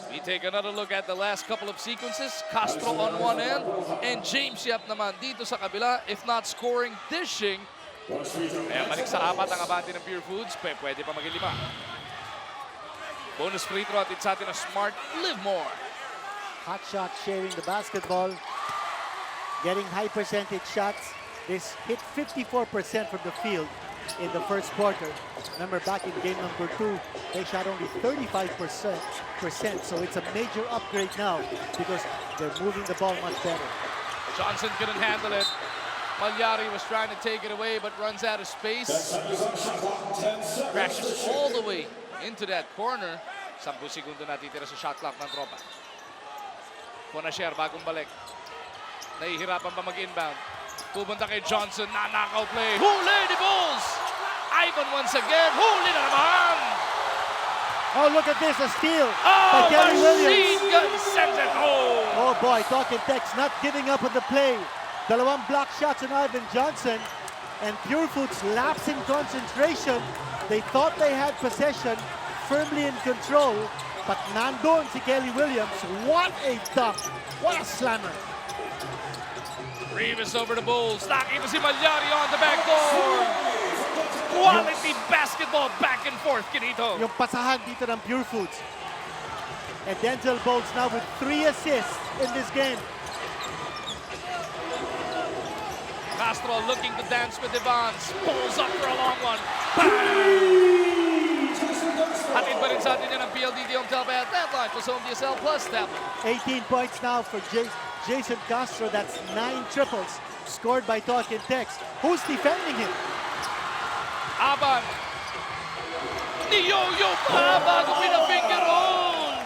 We take another look at the last couple of sequences. Castro on one end and James Yap naman dito sa kabila. If not scoring, dishing. Kaya balik sa apat ang abante ng Purefoods. Pwede pa maging 5. Bonus free throw at sa atin na Smart. Live more. Hot shot sharing the basketball. Getting high percentage shots. This hit 54% from the field in the first quarter. Remember, back in game number 2, they shot only 35%. So it's a major upgrade now because they're moving the ball much better. Johnson couldn't handle it. Malyari was trying to take it away but runs out of space. Crashes all the way into that corner. 10 segundo natitira sa shot clock ng tropa. Ponasher bagong balik. Nahihirapan pa mag-inbound. Pupunta kay Johnson, na-knockout play. Huli ni Bulls! Ivan once again, huli na naman! Oh, look at this, a steal Oh, by Kelly Williams. machine gun sends it home! Oh boy, Talk and Text not giving up on the play. Dalawang block shots on Ivan Johnson, and Purefoods lapsing concentration. They thought they had possession, firmly in control, but nandun si Kelly Williams. What a dunk! What a slammer! Rivas over to Bulls. Nakita si Malyari on the back door. Quality basketball back and forth, Kinito. Yung pasahan dito ng Purefoods. And Denzel Bowles now with 3 assists in this game. Castro looking to dance with Evans. Pulls up for a long one. Bang! Hatid pa rin sa atin yan ang PLDT on top at that line for Zone DSL plus tablet. 18 points now for Jason Castro. That's 9 triples scored by Talk and Text. Who's defending him? Aban. Niyoyo pa bago pinafinger roll.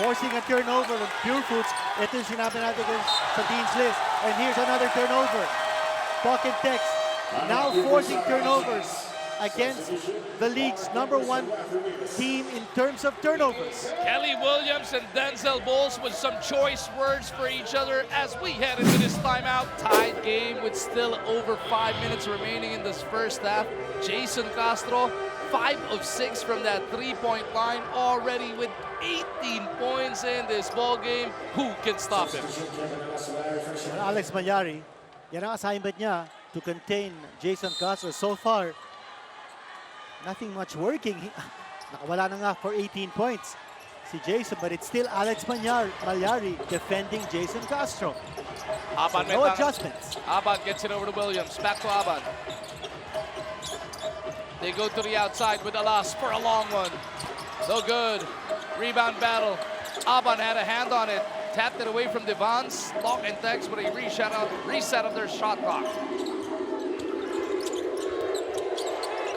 Forcing a turnover of Purefoods. Ito yung sinabi natin sa Dean's List. And here's another turnover. Talk and Text now forcing turnovers against the league's #1 team in terms of turnovers. Kelly Williams and Denzel Bowles with some choice words for each other as we head into this timeout. Tied game with still over 5 minutes remaining in this first half. Jason Castro, 5 of 6 from that 3-point line, already with 18 points in this ball game. Who can stop him? Alex Malyari, yan ang assignment niya to contain Jason Castro. So far, nothing much working. Nakawala na nga for 18 points si Jason, but it's still Alex Malyari defending Jason Castro. Aban So no adjustments. Aban gets it over to Williams. Back to Aban. They go to the outside with Alas for a long one. No good. Rebound battle. Aban had a hand on it. Tapped it away from Devans. Talk and Text with a reset of their shot clock.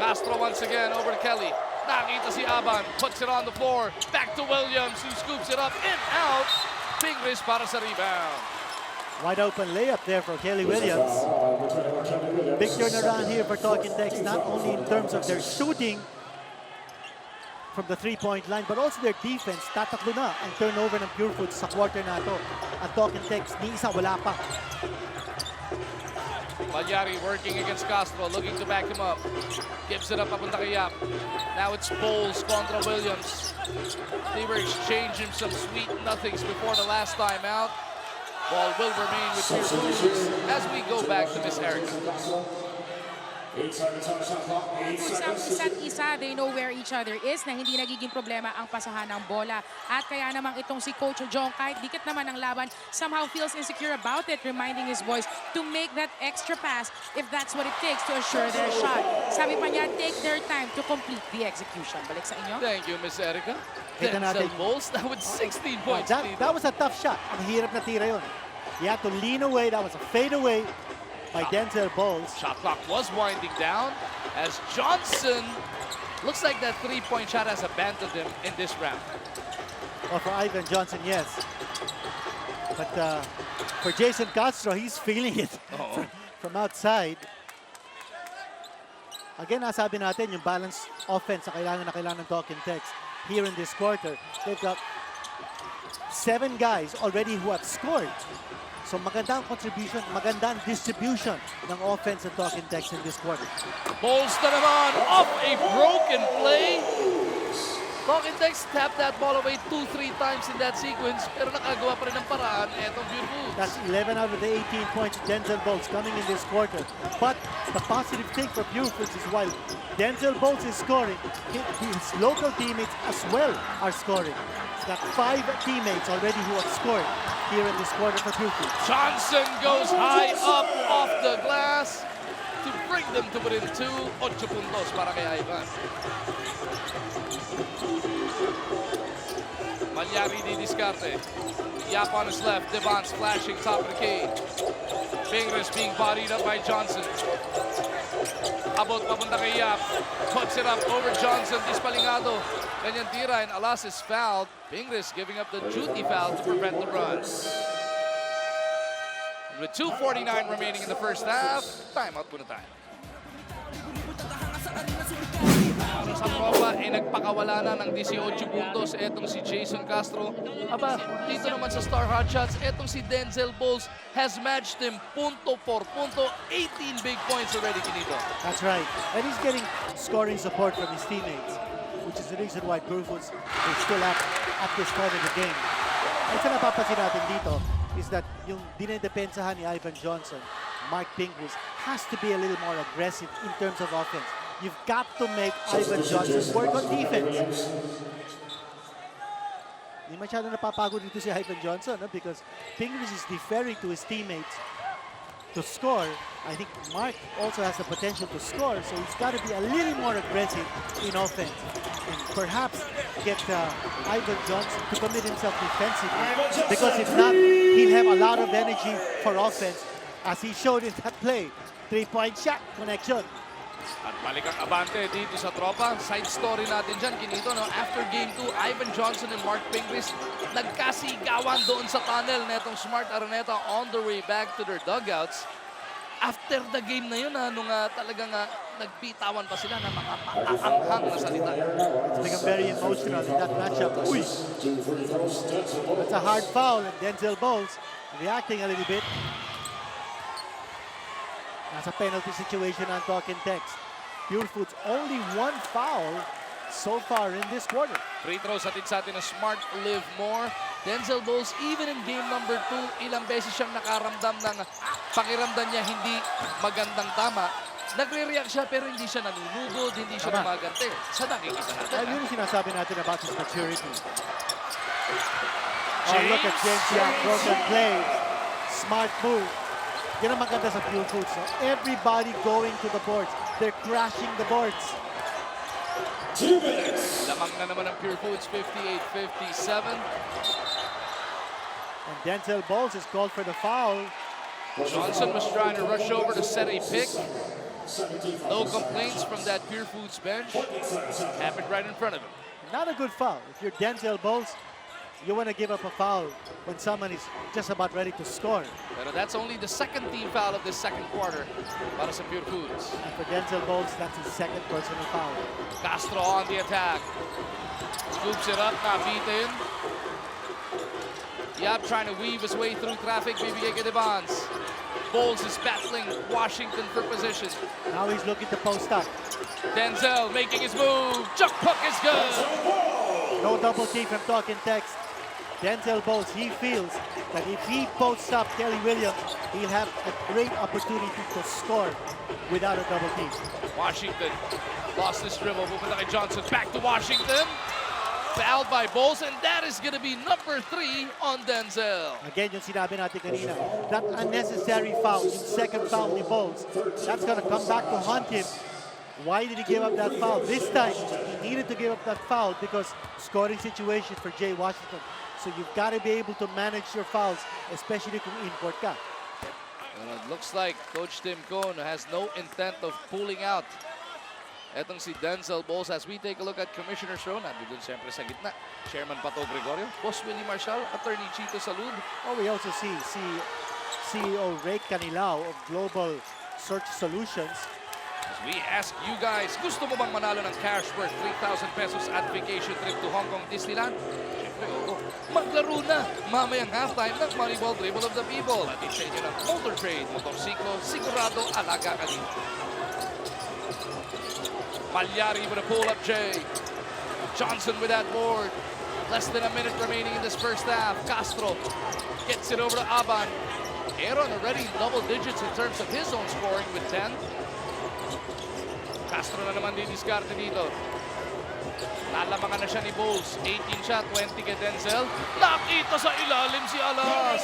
Castro once again over to Kelly. Nakita si Aban. Puts it on the floor. Back to Williams who scoops it up and out. Pingris para sa rebound. Wide open layup there for Kelly Williams. Big turnaround here for Talk and Text, not only in terms of their shooting from the 3-point line, but also their defense. Tatakbo na ang turnover ng Purefoods sa quarter na ito. At Talk and Text, ni isa wala pa. Malyari working against Castro, looking to back him up. Gives it up papunta kay Yap. Now it's Bowles contra Williams. They were exchanging some sweet nothings before the last time out. Ball will remain with Purefoods as we go back to Miss Erica. Sa isa't isa, they know where each other is na hindi nagiging problema ang pasahan ng bola. At kaya namang itong si Coach Jong, kahit dikit naman ang laban, somehow feels insecure about it, reminding his boys to make that extra pass if that's what it takes to assure their shot. Sabi pa niya, take their time to complete the execution. Balik sa inyo. Thank you, Miss Erica. Kita natin. Denzel Bowles, that with 16 points. That was a tough shot. Ang hirap na tira yun. He had to lean away. That was a fade away by Denzel Bowles. Shot clock was winding down as Johnson looks like that three-point shot has abandoned him in this round. Well, for Ivan Johnson, yes. But for Jason Castro, he's feeling it from outside. Again, nasabi natin, yung balanced offense na kailangan ng Talking Text here in this quarter. They've got 7 guys already who have scored. So magandang contribution, magandang distribution ng offense and Talking Text in this quarter. Bowles na naman off a broken play. Talking Text tapped that ball away 2-3 times in that sequence, pero nakagawa pa rin ng paraan etong Purefoods. That's 11 out of the 18 points Denzel Bowles coming in this quarter. But the positive thing for Purefoods is while Denzel Bowles is scoring, his local teammates as well are scoring. He's got 5 teammates already who have scored here in this quarter for Purefoods. Johnson goes high up off the glass to bring them to within 2. 8 puntos para kay Ivan. Malyari di diskarte. Yap on his left. Devance flashing top of the key. Fingers being bodied up by Johnson. Abot papunta kay Yap. Puts it up over Johnson. Dispalingado. Ganyan tira and Alas is fouled. Fingers giving up the duty foul to prevent the run. With 2:49 remaining in the first half, timeout muna tayo. Sa tropa, nagpakawala na ng 18 puntos. Etong si Jason Castro. Aba, dito naman sa Star Hotshots, etong si Denzel Bowles has matched him punto por punto. 18 big points already, Kinito. That's right. And he's getting scoring support from his teammates, which is the reason why Purefoods is still up at this point of the game. At sa napapansin natin dito is that yung dinedepensahan ni Ivan Johnson, Mark Pingrus, has to be a little more aggressive in terms of offense. You've got to make Ivan Johnson work on defense. Hindi masyado napapagod dito si Ivan Johnson, no? Because Pingrus is deferring to his teammates to score. I think Mark also has the potential to score, so he's got to be a little more aggressive in offense. And perhaps get Ivan Johnson to commit himself defensively. Because if not, he'll have a lot of energy for offense, as he showed in that play. 3-point shot connection. At balik ang abante dito sa tropa. Side story natin dyan, Kinito, no? After Game 2, Ivan Johnson and Mark Pingrus nagkasigawan doon sa tunnel netong Smart Araneta on their way back to their dugouts. After the game na yun, nung talagang nagbitawan pa sila na mga makaanghang na salita. It's become very emotional in that matchup. Uy! That's a hard foul, and Denzel Bowles reacting a little bit. Nasa penalty situation on Talking Text. Purefoods only 1 foul so far in this quarter. Free throws atid sa atin na Smart live more. Denzel Bowles, even in game number 2, ilang beses siyang nakaramdam ng pakiramdam niya hindi magandang tama. Nagre-react siya pero hindi siya nanunugod, hindi siya gumagante. Sa nakikita natin. Yun yung sinasabi natin about his maturity. Oh, look at James Young, broken play. Smart move. Yan ang maganda sa Purefoods. So everybody going to the boards. They're crashing the boards. 2 minutes. Lamang na naman ang Purefoods, 58-57. And Denzel Bowles is called for the foul. Johnson was trying to rush over to set a pick. No complaints from that Purefoods bench. Happened right in front of him. Not a good foul. If you're Denzel Bowles, you want to give up a foul when someone is just about ready to score. Pero that's only the second team foul of this second quarter para sa Purefoods. And for Denzel Bowles, that's his second personal foul. Castro on the attack. Scoops it up, nabitin. Yap trying to weave his way through traffic. PBA kay Devance. Bowles is battling Washington for position. Now he's looking to post up. Denzel making his move. Jump hook is good. No double team from Talking Text. Denzel Bowles, he feels that if he posts up Kelly Williams, he'll have a great opportunity to score without a double team. Washington lost this dribble. Pupunta kay Johnson. Back to Washington. Fouled by Bowles, and that is going to be number 3 on Denzel. Again, yung sinabi natin kanina, that unnecessary foul, yung second foul ni Bowles, that's gonna come back to haunt him. Why did he give up that foul? This time, he needed to give up that foul because scoring situation for Jay Washington. So you've got to be able to manage your fouls, especially kung import ka. And it looks like Coach Tim Cohn has no intent of pulling out etong si Denzel Bowles. As we take a look at Commissioner's Row, nandun siyempre sa gitna, Chairman Pato Gregorio, Boss Willie Marshall, Attorney Chito Salud. Oh, we also see CEO Ray Canilao of Global Search Solutions. As we ask you guys, gusto mo bang manalo ng cash worth 3,000 pesos at vacation trip to Hong Kong Disneyland? Siyempre, oo. Maglaro na mamayang halftime ng Moneyball Dribble of the People. At sa inyo ng motor trade, motorsiklo, sigurado alaga ka din. Palyari with a pull-up J. Johnson with that board. Less than a minute remaining in this first half. Castro gets it over to Aban. Aaron already double digits in terms of his own scoring with 10. Castro na naman didiskarte dito. Lalamangan na siya ni Bowles. 18 shot, 20 kay Denzel. Nakita sa ilalim si Alas.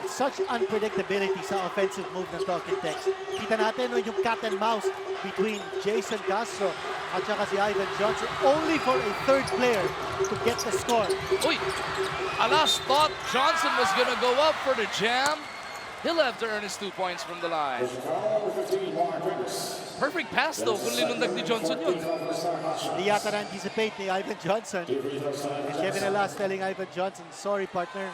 Such unpredictability sa offensive move ng Talking Tex. Kita natin no, yung cat and mouse between Jason Castro at saka si Ivan Johnson, only for a third player to get the score. Uy! Alas thought Johnson was gonna go up for the jam. He'll have to earn his 2 points from the line. Perfect pass though kung linundag ni Johnson yun. Hindi yata na-anticipate ni Ivan Johnson. And Kevin Alas telling Ivan Johnson, sorry partner.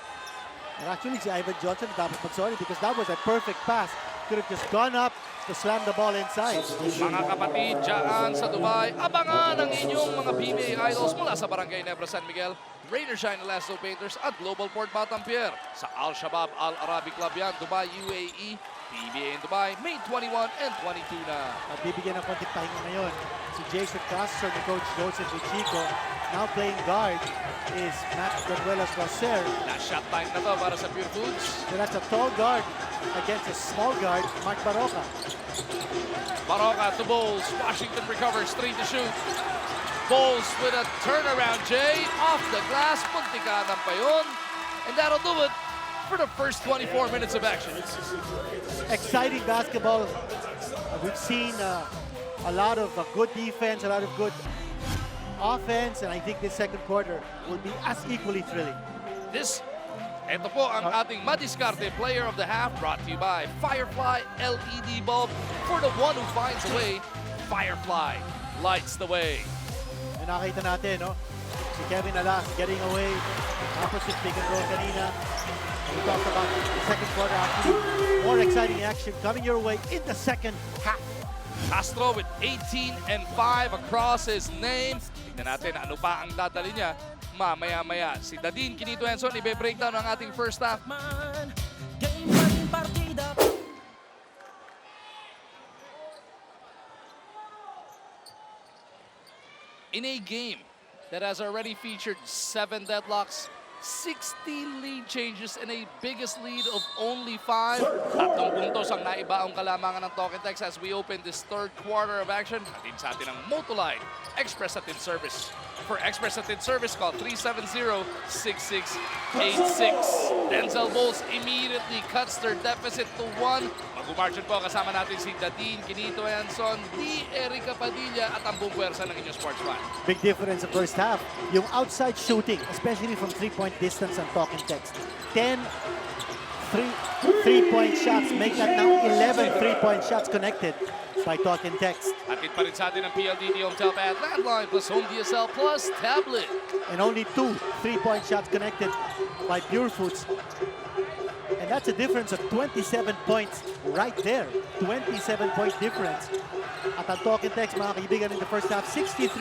And actually si Ivan Johnson dapat mag-sorry because that was a perfect pass. Could have just gone up to slam the ball inside. Mga kapatid dyan sa Dubai, abangan ang inyong mga PBA idols mula sa Barangay Nebra San Miguel, Rainer Shine Lasso Painters at Global Port Batampier. Sa Al-Shabaab Al-Arabi Club yan, Dubai, UAE, PBA in Dubai, May 21 and 22 na. At bibigyan ng konting pahinga ngayon si Jason Castro ni Coach Joseph Chico. Now playing guard is Matt Ganuelas-Roser. Last shot time na to para sa Purefoods. So that's a tall guard against a small guard, Mark Baroka. Baroka to Bowles. Washington recovers, 3 to shoot. Bowles with a turnaround, Jay. Off the glass, puntikanan pa yun. And that'll do it for the first 24 minutes of action. Exciting basketball. We've seen a lot of good defense, a lot of good offense, and I think this second quarter will be as equally thrilling. Ito po ang ating madiskarte player of the half, brought to you by Firefly LED bulb. For the one who finds a way, Firefly lights the way. And nakita natin, no? Si Kevin Alas getting away. Tapos yung pick and roll kanina. We talked about the second quarter actually. More exciting action coming your way in the second half. Castro with 18 and 5 across his name. Tignan natin ano pa ang dadali niya mamaya-maya. Si Dadin Quinito Enson, ibe-breakdown ang ating first half. Game pa rin partida. In a game that has already featured 7 deadlocks, 60 lead changes, and a biggest lead of only 5. Tatlong puntos ang naibaong kalamangan ng Talking Tex as we open this third quarter of action. Hatid sa atin ang Motoline Express Atid Service. For Express Atid Service, call 370-6686. Denzel Bowles immediately cuts their deficit to 1. Mag-margin po kasama natin si Dadin Quinito Enson, D. Erica Padilla at ang buong puwersa ng inyong sports fan. Big difference sa first half. Yung outside shooting, especially from three-point distance ang Talking Tex. 10 three-point shots, make that now 11 three-point shots connected by Talking Tex. Hatid pa rin sa atin ang PLDT Home Telpad Landline plus Home DSL plus Tablet. And only 2 three-point shots connected by Purefoods. And that's a difference of 27 points right there. 27-point difference. At ang Talking Tex, mga kaibigan, in the first half, 63%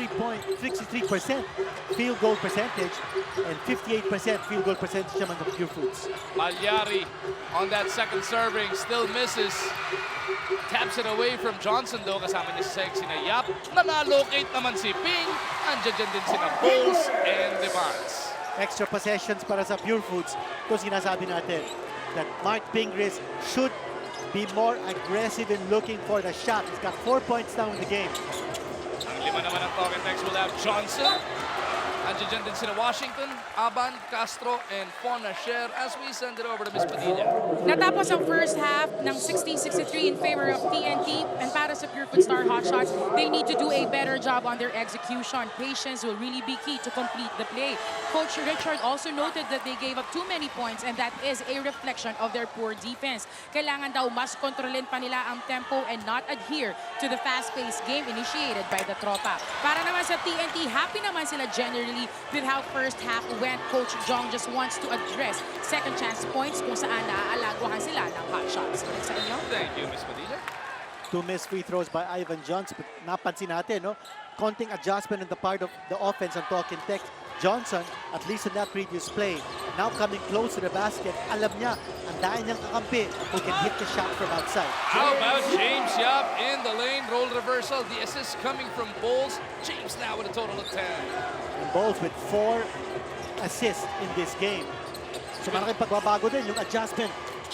field goal percentage and 58% field goal percentage naman ng Purefoods. Palyari on that second serving, still misses. Taps it away from Johnson though, kasama niya si Sexy na Yap. Nanalocate naman si Ping. Andiyan din sina Bowles and Devance. extra possessions para sa Purefoods. Ito sinasabi natin that Mark Pingris should be more aggressive in looking for the shot. He's got 4 points now in the game. Ang lima naman ng talk and text will have Johnson. Andiyan din sila Washington, Aban, Castro, and Fonasher as we send it over to Miss Padilla. Natapos ang first half ng 60-63 in favor of TNT, and para sa Purefoods Star Hotshots, they need to do a better job on their execution. Patience will really be key to complete the play. Coach Richard also noted that they gave up too many points, and that is a reflection of their poor defense. Kailangan daw mas kontrolin pa nila ang tempo and not adhere to the fast-paced game initiated by the tropa. Para naman sa TNT, happy naman sila generally with how first half went. Coach Jong just wants to address second chance points kung saan naaalaguhan sila ng hot shots. Balik sa inyo. Thank you, Miss Padilla. 2 missed free throws by Ivan Johnson. But napansin natin, no? Konting adjustment on the part of the offense and talking text. Johnson, at least in that previous play, now coming close to the basket. Alam niya, ang dahil niyang kakampi who can hit the shot from outside. How about James Yap in the lane, roll reversal. The assist coming from Bowles. James now with a total of 10. And Bowles with 4 assists in this game. So malaking pagbabago din yung adjustment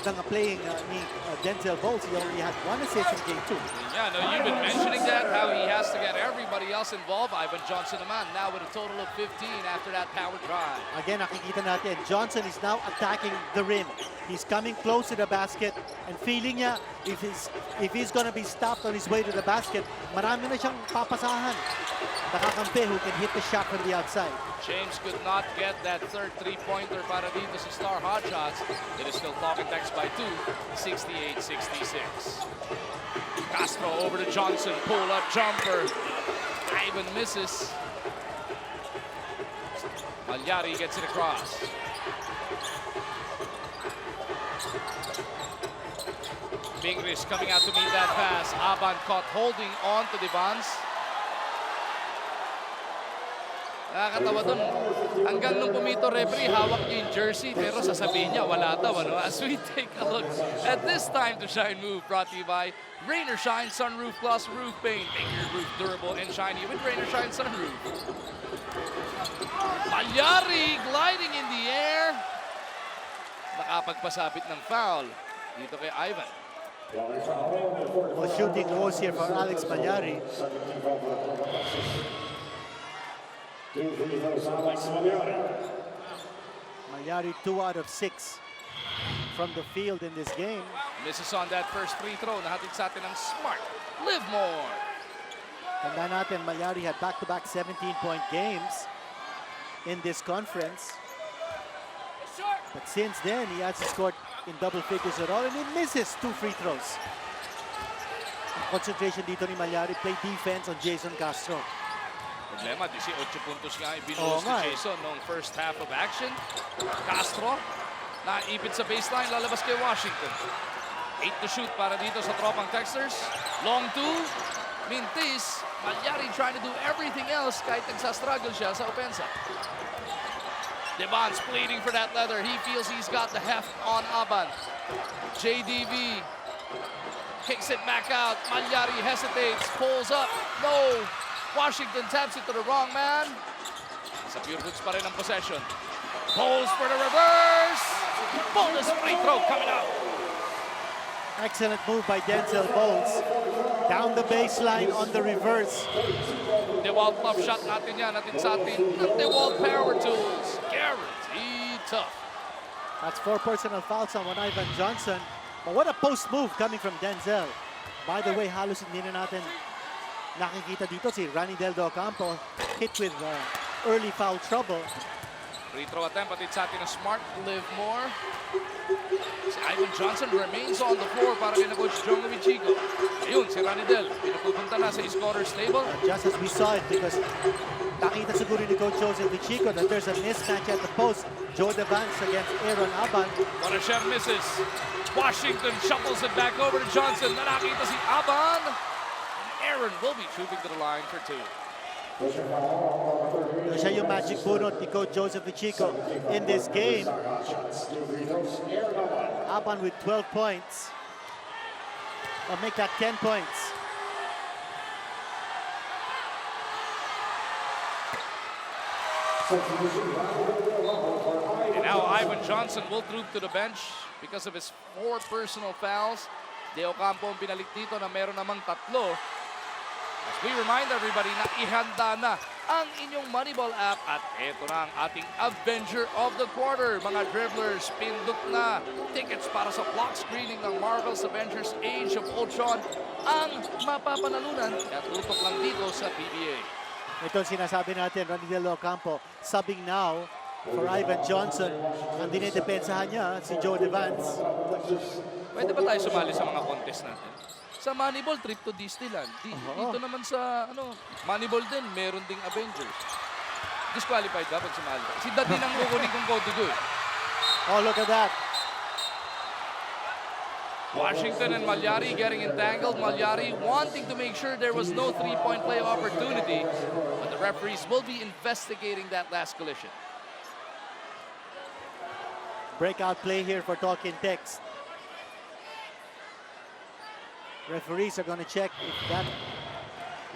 ng playing ni Denzel Bowles. He only had 1 assist in game 2. Yeah, no, you've been mentioning that, how he has to get everybody else involved. Ivan Johnson naman, now with a total of 15 after that power drive. Again, nakikita natin, Johnson is now attacking the rim. He's coming close to the basket and feeling niya if he's gonna be stopped on his way to the basket, marami na siyang papasahan. Nakakampi who can hit the shot from the outside. James could not get that third three-pointer para dito sa Star Hotshots. It is still talking text by 2, 68-66. Castro over to Johnson, pull-up jumper. Ivan misses. Malyari gets it across. Pingris coming out to meet that pass. Aban caught holding on to Devans. Nakakatawa dun. Hanggang nung pumito referee, hawak niya yung jersey, pero sasabihin niya, wala daw, ano? As we take a look at this time to shine move brought to you by Rain or Shine Sunroof Plus Roof Paint. Make your roof durable and shiny with Rain or Shine Sunroof. Malyari gliding in the air. Nakapagpasabit ng foul dito kay Ivan. Well, shooting woes here for Alex Malyari. Malyari 2 out of 6 from the field in this game. Misses on that first free throw. Nahatid sa atin ng Smart. Live more. Tanda natin, Malyari had back-to-back 17-point games in this conference. But since then, he hasn't scored in double figures at all, and he misses 2 free throws. Ang concentration dito ni Malyari, play defense on Jason Castro. Problema, 18 puntos nga ibinuhos ni Jason noong first half of action. Castro, naipit sa baseline, lalabas kay Washington. 8 to shoot para dito sa tropang Texters. Long 2, Mintis. Malyari trying to do everything else kahit nagsastruggle siya sa opensa. Devans pleading for that leather. He feels he's got the heft on Aban. JDV kicks it back out. Malyari hesitates, pulls up. No! Washington taps it to the wrong man. Sa Purefoods pa rin ang possession. Pulls for the reverse. Bonus free throw coming out. Excellent move by Denzel Bowles. Down the baseline on the reverse. DeWalt tough shot natin yan. Natin sa atin. DeWalt power tools. Guaranteed tough. That's 4 personal fouls on Ivan Johnson. But what a post move coming from Denzel. By the way, halos hindi na natin nakikita dito si Rani Del Do Campo hit with early foul trouble. Free throw attempt, but it's atin na Smart. Live more. Si Ivan Johnson remains on the floor para kay na Coach Jong Wichico. Ayun, si Rani Del. Pinupunta na sa scorer's table. Just as we saw it, because nakita siguro ni Coach Joseph Wichico that there's a mismatch at the post. Joe Devans against Aaron Aban. Bonashev misses. Washington shuffles it back over to Johnson. Nakita si Aban. Aaron will be trooping to the line for 2. Siya yung magic bunot ni Coach Joseph Wichico in this game. Aban with 12 points. I'll make that 10 points. And now Ivan Johnson will troop to the bench because of his 4 personal fouls. De Ocampo ang binalik dito na meron namang 3. As we remind everybody na ihanda na ang inyong Moneyball app at eto na ang ating Avenger of the Quarter. Mga dribblers, pindot na tickets para sa block screening ng Marvel's Avengers Age of Ultron ang mapapanalunan at tutok lang dito sa PBA. Ito ang sinasabi natin, Ronnie Del Ocampo, subbing now for Ivan Johnson. Ang dinidepensahan niya, si Joe Devance. Pwede ba tayo sumali sa mga contest natin? Sa Moneyball, trip to Disneyland. Dito naman sa Moneyball din, meron ding Avengers. Disqualified ka pag sumali. Si Daddy nang kukunin kong code doon. Oh, look at that. Washington and Malyari getting entangled. Malyari wanting to make sure there was no three-point play opportunity. But the referees will be investigating that last collision. Breakout play here for Talking Text. Referees are going to check if that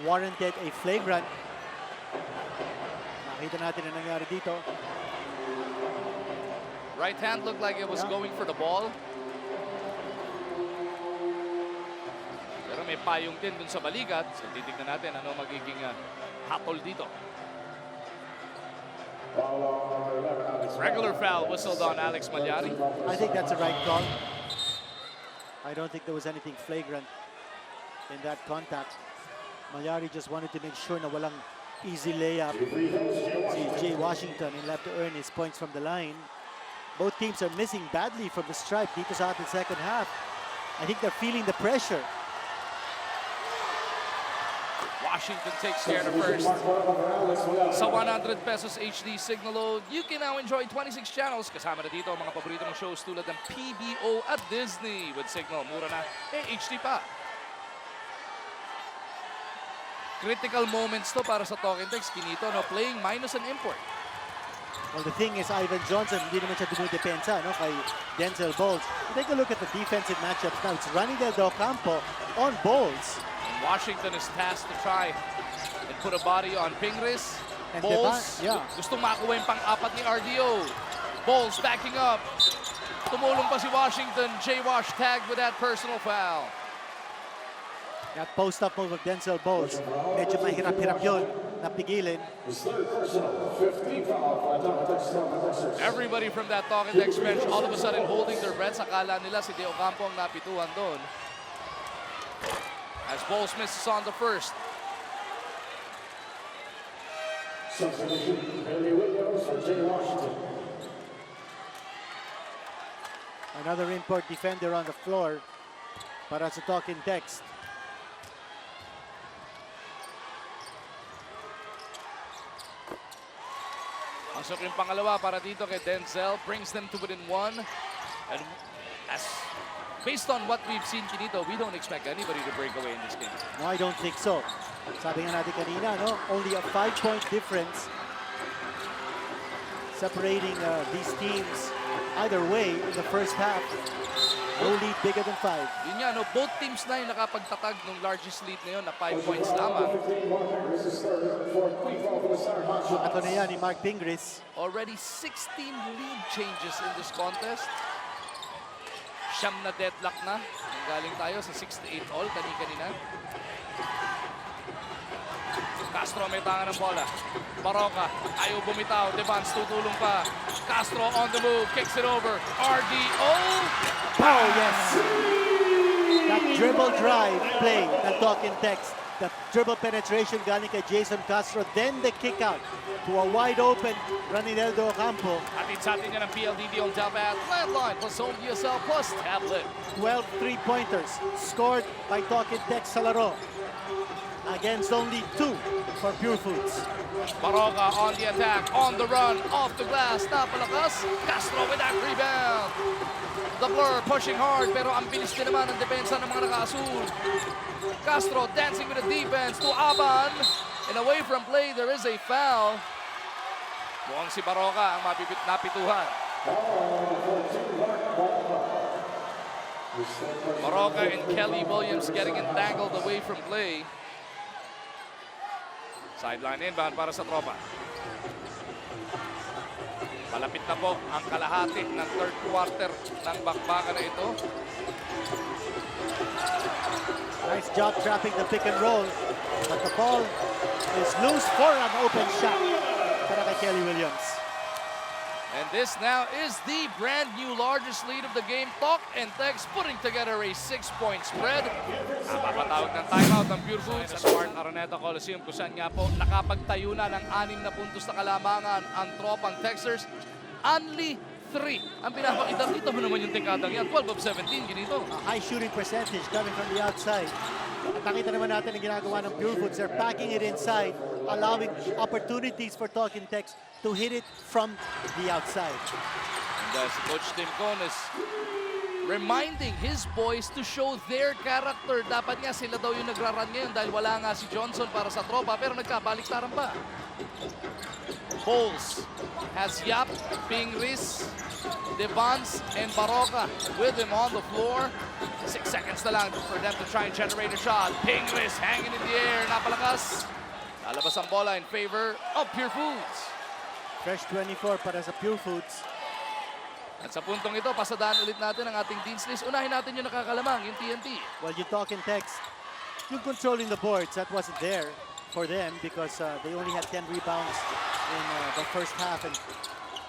warranted a flagrant. Nakita natin ang nangyari dito. Right hand looked like it was going for the ball. Pero may payong din dun sa balikat. So titignan natin ano magiging hatol dito. Regular foul whistled on Alex Malyari. I think that's a right call. I don't think there was anything flagrant in that contact. Malyari just wanted to make sure na walang easy layup. Si Jay Washington and left to earn his points from the line. Both teams are missing badly from the stripe dito sa ating second half. I think they're feeling the pressure. Washington takes care of the first. Sa 100 pesos HD signal load, you can now enjoy 26 channels. Kasama na dito ang mga paborito ng shows tulad ng PBO at Disney. With signal, mura na, HD pa. Critical moments to para sa Talking Text. Kinito, playing minus an import. Well, the thing is, Ivan Johnson, hindi naman siya dumudepensa kay Denzel Bowles. Take a look at the defensive matchups now. It's Ronnie Del Ocampo on Bowles. Washington is tasked to try and put a body on Pingris. And Bowles, gustong makuha yung pang-apat ni RDO. Bowles backing up. Tumulong pa si Washington. J-Wash tagged with that personal foul. That post-up move of Denzel Bowles, medyo mahirap-hirap yun, napigilin. Everybody from that Talking Text bench all of a sudden holding their breaths. Akala nila si De Ocampo ang napituhan doon. As Bowles misses on the first. Another import defender on the floor para sa Talking Text. Pasok yung pangalawa para dito kay Denzel. Brings them to within 1. And as based on what we've seen, Kinito, we don't expect anybody to break away in this game. No, I don't think so. Sabi nga natin kanina, only a 5-point difference separating these teams either way in the first half. No lead bigger than 5. Yun nga, both teams na yung nakapagtatag ng largest lead na yun na 5 points lamang. Ito na yan ni Mark Pingris. Already 16 lead changes in this contest. Siyam na deadlock na. Galing tayo sa 6-8 all kanina. Castro may tanga ng bola. Baroka, ayaw bumitaw. Devance tutulong pa. Castro on the move, kicks it over. RDO! Oh, yes! That dribble drive play, that Talking Text. That dribble penetration galing kay Jason Castro. Then the kick out to a wide open Ronnie Del Ocampo. Atin sa atin yan ang PLDT on Tablet. Landline plus home DSL plus tablet. 12 3-pointers scored by Talking Text sa laro. Against only 2 for Purefoods. Baroka on the attack, on the run, off the glass, napalakas. Castro with that rebound. The Blur pushing hard pero ang bilis din naman ang depensa ng mga naka-asul. Castro dancing with the defense to Aban. And away from play, there is a foul. Mukhang si Baroka ang napituhan. Baroka and Kelly Williams getting entangled away from play. Sideline inbound para sa tropa. Malapit na po ang kalahati ng third quarter ng bakbakan na ito. Nice job trapping the pick and roll. But the ball is loose for an open shot para kay Kelly Williams. And this now is the brand new largest lead of the game. Talk and Text putting together a 6-point spread. Napapatawag ng timeout ng Purefoods sa Smart Araneta Coliseum kung saan nga po nakapagtayo na ng 6 na puntos na kalamangan ang tropang Texers. Only 3 ang pinapakita. Kita mo naman yung tingkadang yan. 12 of 17, ganito. A high shooting percentage coming from the outside. At nakita naman natin ang ginagawa ng Purefoods. They're packing it inside, allowing opportunities for Talk and Text to hit it from the outside. And si Coach Tim Con is reminding his boys to show their character. Dapat nga sila daw yung nagra-run ngayon dahil wala nga si Johnson para sa tropa pero nagkabaliktaran pa. Bowles has Yap, Pingris, Devans, and Baroka with him on the floor. 6 seconds na lang for them to try and generate a shot. Pingris hanging in the air, napalakas. Lalabas ang bola in favor of Purefoods. Fresh 24 para sa Purefoods. At sa puntong ito, pasadaan ulit natin ang ating Dean's List. Unahin natin yung nakakalamang, yung TNT. Well, you Talk and Text, yung controlling the boards, that wasn't there for them because they only had 10 rebounds in the first half and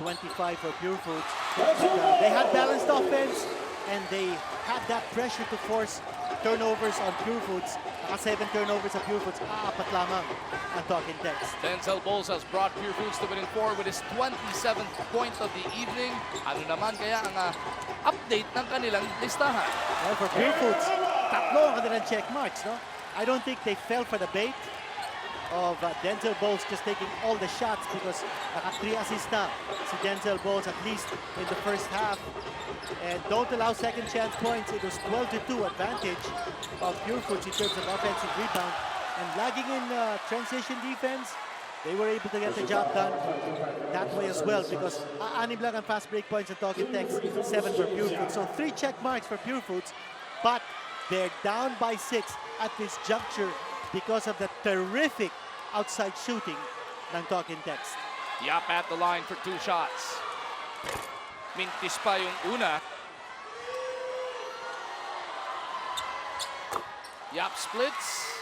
25 for Purefoods. But they had balanced offense and they had that pressure to force turnovers on Purefoods. Naka 7 turnovers sa Purefoods, apat lamang ang Talk and Text. Denzel Bowles has brought Purefoods to within 4 with his 27th point of the evening. Ano naman kaya ang update ng kanilang listahan? Well, for Purefoods, tatlo ang kanilang check marks, no? I don't think they fell for the bait of Denzel Bowles just taking all the shots because naka 3 assists na si Denzel Bowles at least in the first half. And don't allow second chance points. It was 12-2 advantage of Purefoods in terms of offensive rebound. And lagging in transition defense, they were able to get the job done that way as well because 6 lang ang fast break points at Talk and Text, 7 for Purefoods. So 3 check marks for Purefoods, but they're down by 6 at this juncture because of the terrific outside shooting ng Talk and Text. Yap at the line for 2 shots. Mintis pa yung una. Yap splits.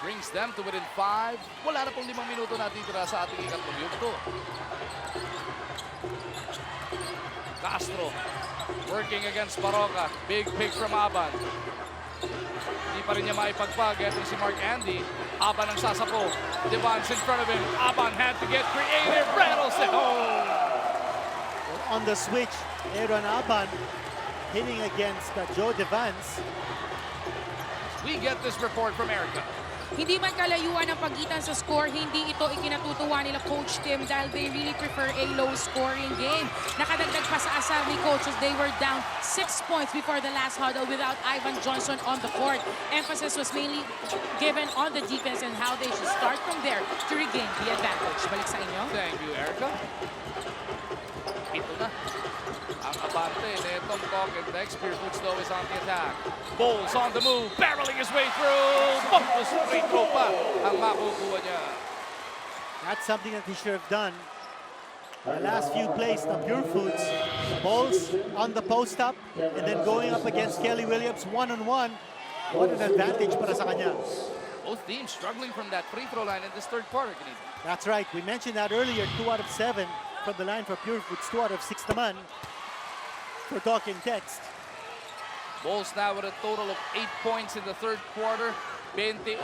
Brings them to within 5. Wala na pong 5 minuto natitira sa ating ikatlong yugto. Castro working against Baroka. Big pick from Aban. Hindi pa rin niya maipagpag. Ito si Mark Andy. Aban ang sasapo. Devans in front of him. Aban had to get creative. Rattles it home. On the switch, Aaron Aban hitting against Joe Devans. We get this report from Erica. Hindi man kalayuan ang pagitan sa score, hindi ito ikinatutuwa nila Coach Tim dahil they really prefer a low-scoring game. Nakadagdag pa sa asar ni Coach as they were down 6 points before the last huddle without Ivan Johnson on the court. Emphasis was mainly given on the defense and how they should start from there to regain the advantage. Balik sa inyo. Thank you, Erica. Ito na. Ang abante netong Talk and Text. Purefoods though is on the attack. Bowles on the move, barreling his way through. Bumpus free throw pa ang makukuha niya. That's something that he should have done. The last few plays ng Purefoods, Bowles on the post up and then going up against Kelly Williams one-on-one. What an advantage para sa kanya. Both teams struggling from that free throw line in this third quarter. That's right. We mentioned that earlier. 2 out of 7 from the line for Purefoods. 2 out of 6 naman for Talk and Text. Bowles now with a total of 8 points in the third quarter. 28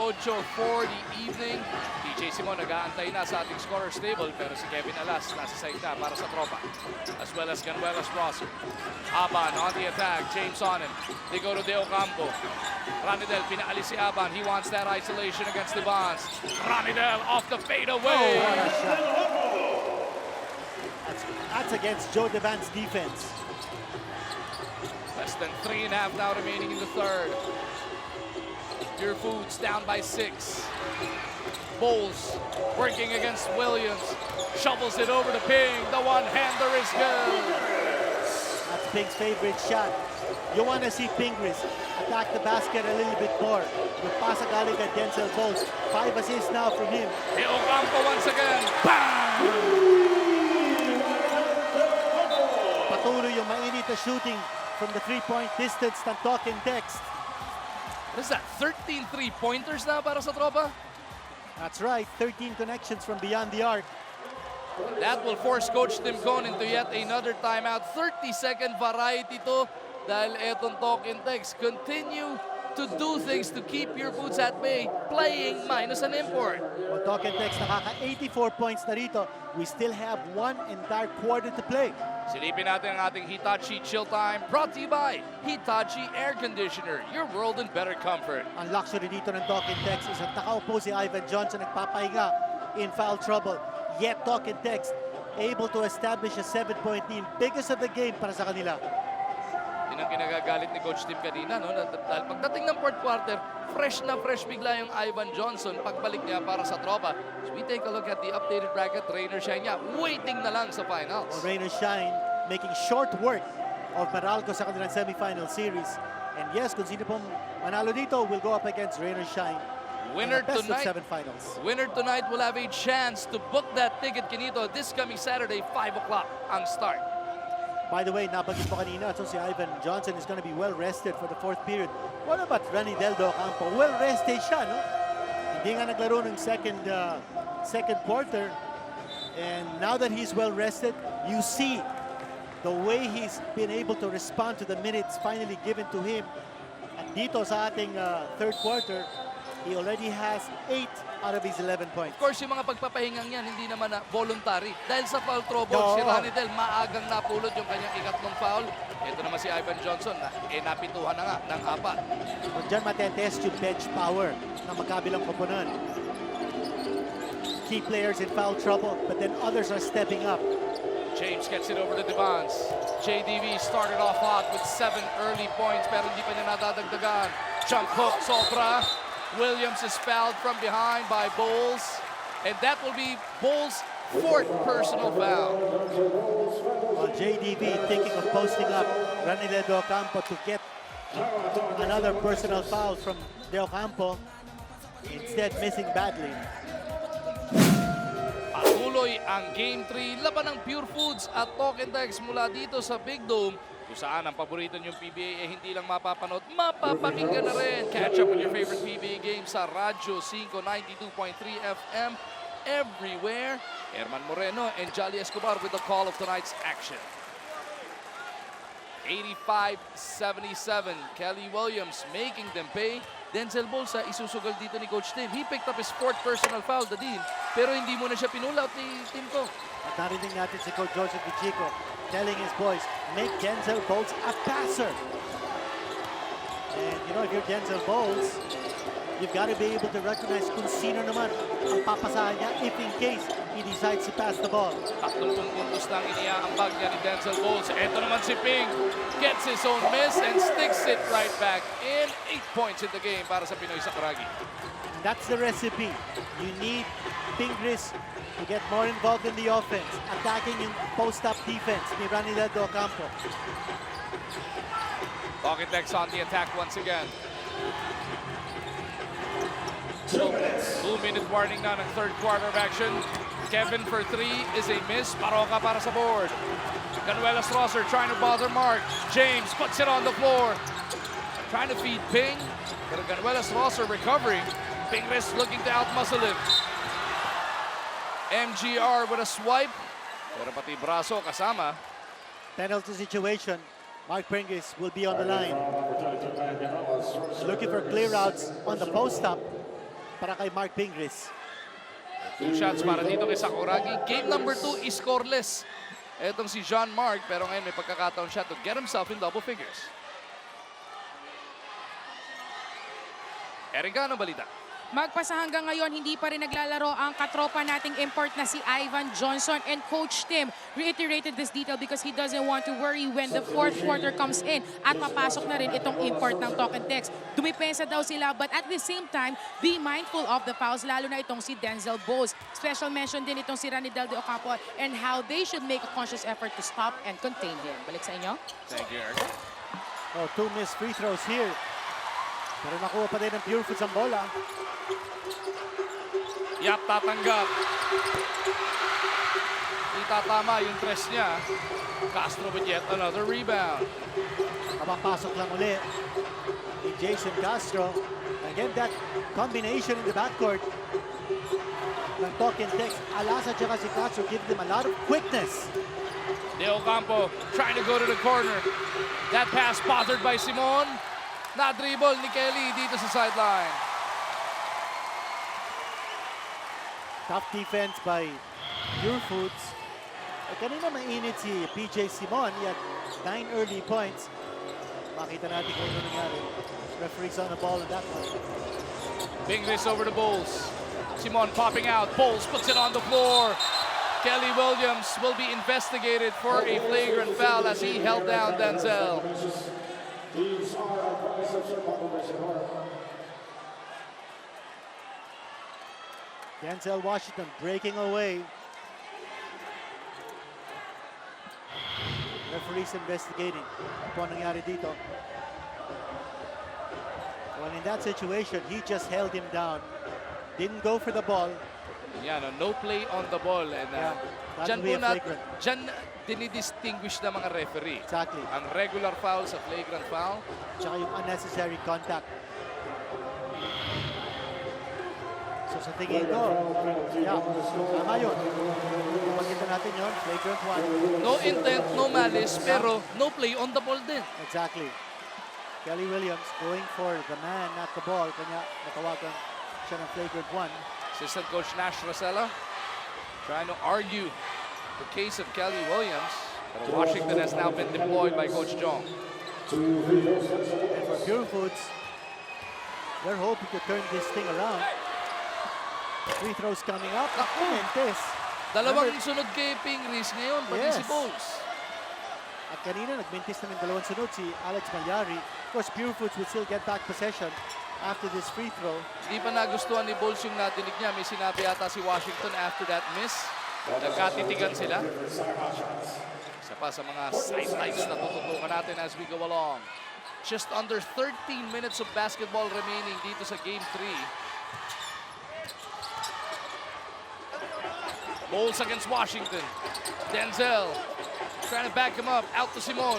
for the evening. DJ Simon nag-aantay na sa ating scorer's table pero si Kevin Alas nasa side na para sa tropa. As well as Ganuelas Rosser. Aban on the attack. James on him. They go to De Ocampo. Ranidel pinaalis si Aban. He wants that isolation against Devans. Ranidel off the fadeaway. What a shot. That's against Joe Devans' defense. Less than 3.5 now remaining in the third. Purefoods down by 6. Bowles working against Williams. Shovels it over to Ping. The one-hander is good. That's Ping's favorite shot. You want to see Pingris attack the basket a little bit more. With pasa galing kay Denzel Bowles. 5 assists now from him. De Ocampo once again. Bang! dito shooting from the three-point distance ng talk and text. What is that? 13 3-pointers na para sa tropa? That's right, 13 connections from beyond the arc. That will force Coach Tim Cohn into yet another timeout. 30-second variety to dahil etong talk and text continue to do things to keep your boots at bay, playing minus an import. Well, talk and text, nakaka 84 points na rito. We still have one entire quarter to play. Silipin natin ang ating Hitachi Chill Time, brought to you by Hitachi Air Conditioner, your world in better comfort. Ang luxury dito ng talk and text is at nakaupo si Ivan Johnson nagpapahinga in foul trouble. Yet talk and text able to establish a 7-point lead, biggest of the game para sa kanila. Yun ang kinagagalit ni Coach Tim kanina, no? Dahil pagdating ng fourth quarter, fresh na fresh bigla yung Ivan Johnson pagbalik niya para sa tropa. So we take a look at the updated bracket. Rainer Shine niya, waiting na lang sa finals. Well, Rain or Shine making short work of Meralco sa kanilang semifinal series. And yes, kung sino pong manalo dito will go up against Rain or Shine. Winner in the best tonight, of 7 finals. winner tonight will have a chance to book that ticket, Kinito, this coming Saturday, 5 o'clock ang start. By the way, nabanggit mo kanina, so si Ivan Johnson is going to be well rested for the fourth period. What about Rani Deldo Ocampo? Well rested siya, no? Hindi nga naglaro ng second quarter. And now that he's well rested, you see the way he's been able to respond to the minutes finally given to him. At dito sa ating third quarter, he already has 8 out of his 11 points. Of course, yung mga pagpapahingang yan, hindi naman na voluntary. Dahil sa foul trouble, Oo. si Ranidel maagang napulot yung kanyang ikatlong foul. Ito naman si Ivan Johnson, napituhan na nga ng 4. So dyan matetest yung bench power ng magkabilang koponan. Key players in foul trouble, but then others are stepping up. James gets it over to Devons. JDV started off hot with 7 early points, pero hindi pa niya nadadagdagan. Jump hook, sobra. Williams is fouled from behind by Bowles, and that will be Bowles' 4th personal foul. Well, JDV thinking of posting up Ranile De Ocampo to get another personal foul from De Ocampo, instead missing badly. Patuloy ang Game 3, laban ng Purefoods at Talk and Text mula dito sa Big Dome, kung saan ang paborito niyong PBA hindi lang mapapanood, mapapakinggan na rin. Catch up with your favorite PBA games sa Radyo 5 92.3 FM everywhere. Herman Moreno and Jolly Escobar with the call of tonight's action. 85-77, Kelly Williams making them pay. Denzel Bolsa isusugal dito ni Coach Tim. He picked up his 4th personal foul, Dadin, pero hindi muna siya pinulaut ni Tim ko. At narinig natin si Coach Joseph Vichico telling his boys, make Denzel Bowles a passer. And you know, if you're Denzel Bowles, you've got to be able to recognize kung sino naman ang papasahan niya if in case he decides to pass the ball. 30 puntos lang iniaambag niya ni Denzel Bowles. Ito naman si Ping. Gets his own miss and sticks it right back in. 8 points in the game para sa Pinoy Sakuragi. That's the recipe. You need Pingris to get more involved in the offense, attacking yung post-up defense ni Ranile De Ocampo. Talking-Tex on the attack once again. 2-minute warning na ng third quarter of action. Kevin for 3 is a miss. Paroka para sa board. Canuelas Rosser trying to bother Mark. James puts it on the floor. Trying to feed Ping. Pero Canuelas Rosser recovering. Pingris looking to outmuscle him. MGR with a swipe. Pero pati braso kasama. Penalty situation. Mark Pingris will be on the line. Looking for clear outs on the post-up para kay Mark Pingris. 2 shots para dito kay Sakuragi. Game number 2 is scoreless. Etong si John Mark, pero ngayon may pagkakataon siya to get himself in double figures. Erika, anong balita? Magpasa hanggang ngayon, hindi pa rin naglalaro ang katropa nating import na si Ivan Johnson. And Coach Tim reiterated this detail because he doesn't want to worry when the fourth quarter comes in at papasok na rin itong import ng Talk and Text. Dumipensa daw sila, but at the same time, be mindful of the fouls, lalo na itong si Denzel Bowles. Special mention din itong si Ranidel De Ocampo and how they should make a conscious effort to stop and contain him. Balik sa inyo. Thank you, Erika. Oh, 2 missed free throws here. Pero nakuha pa din ng Purefoods ang bola. Yap, tatanggap. Itatama yung tres niya. Castro with yet another rebound. Kapapasok lang uli ni Jason Castro. Again, that combination in the backcourt ng Talk and Text. Alas at saka si Castro give them a lot of quickness. De Ocampo trying to go to the corner. That pass bothered by Simon. Na-dribble ni Kelly dito sa sideline. Tough defense by Purefoods. Kanina mainit si PJ Simon. He had 9 early points. Makita natin kung ano nangyari. Referee's on the ball in that one. Bingris over to Bowles. Simon popping out. Bowles puts it on the floor. Kelly Williams will be investigated for a flagrant foul as he held down Denzel. Denzel Washington breaking away. Referee's investigating. Ano po nangyari dito? Well, in that situation, he just held him down. Didn't go for the ball. Yan, no play on the ball. And Yeah, that dyan would be po a na, flagrant. dyan dinidistinguish na mga referee. Exactly. Ang regular foul sa flagrant foul. Tsaka yung unnecessary contact. So sa tingin ko, yeah, tama yun. Kung makita natin yun, flagrant one. No intent, no malice, pero no play on the ball din. Exactly. Kelly Williams going for the man, not the ball. Kanya natawagan siya ng flagrant one. Assistant coach Nash Rosella trying to argue the case of Kelly Williams. But Washington has now been deployed by Coach Jong. And for Purefoods, they're hoping to turn this thing around. Free throws coming up. Naku! Mentes. Dalawang sunod kay Pingris ngayon, pati Yes. si Bowles. At kanina, nagmintis namin dalawang sunod si Alex Malyari. Of course, Purefoods will still get back possession after this free throw. Di pa nagustuhan ni Bowles yung nadinig niya. May sinabi yata si Washington after that miss. Nagkatitigan sila. Isa pa sa mga sidelights na tututukan natin as we go along. Just under 13 minutes of basketball remaining dito sa Game 3. Bowles against Washington. Denzel trying to back him up. Out to Simon.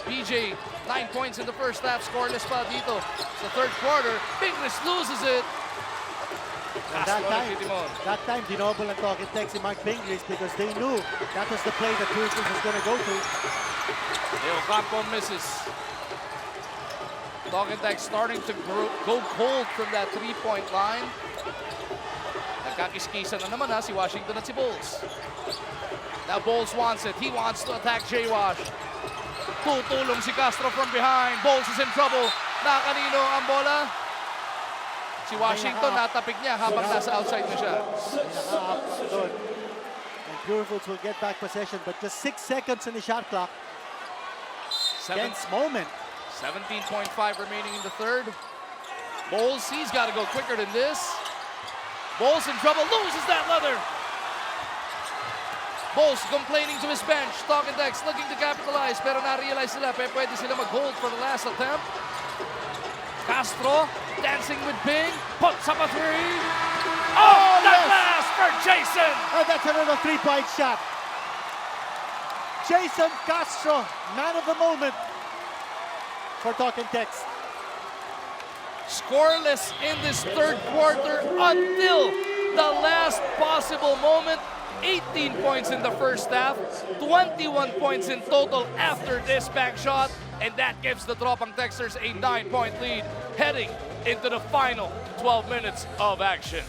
PJ, 9 points in the first half. Scoreless pa dito sa third quarter. Pingris loses it. And that time, dinoble ang talk and text si Mark Pingris because they knew that was the play that Purefoods was going to go to. Leo Campo misses. Talk and text starting to go cold from that three-point line. Nagkakiskisan na naman si Washington at si Bowles. Now Bowles wants it. He wants to attack J-Wash. Tutulong si Castro from behind. Bowles is in trouble. Nakanino ang bola. Si Washington natapik niya habang nasa outside na siya. Naka-up doon. And Purefoods will get back possession but just 6 seconds on the shot clock. Tense moment. 17.5 remaining in the third. Bowles, he's got to go quicker than this. Bowles in trouble, loses that leather. Bowles complaining to his bench. Talk and text looking to capitalize pero na-realize nila pwede sila mag-hold for the last attempt. Castro dancing with Bing, puts up a three. Oh, that yes. last for Jason. And that's another 3-point shot. Jason Castro, man of the moment for Talk and Text. Scoreless in this third quarter until the last possible moment. 18 points in the first half, 21 points in total after this bank shot, and that gives the Tropang Texters a 9-point lead heading into the final 12 minutes of action.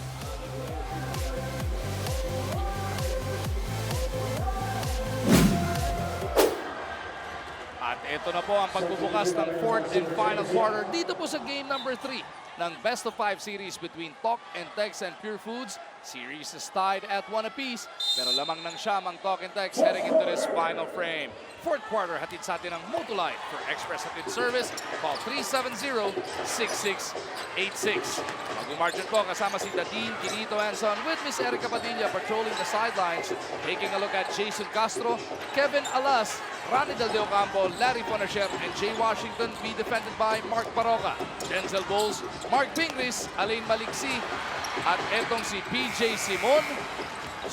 At ito na po ang pagbubukas ng fourth and final quarter dito po sa game number 3 ng Best of 5 series between Talk and Text and Purefoods. Series is tied at 1 apiece pero lamang ng siyam ang Talk and Text heading into this final frame. Fourth quarter hatid sa atin ng Motolite for express hatid service. Call 370-6686. Mag-margin po kasama si Dadine Quinito Anson with Miss Erica Padilla patrolling the sidelines. Taking a look at Jason Castro, Kevin Alas, Rani Del Deo Campo, Larry Ponasher, and Jay Washington be defended by Mark Baroca, Denzel Bowles, Mark Pingris, Alain Maligsi, at etong si PJ Simon,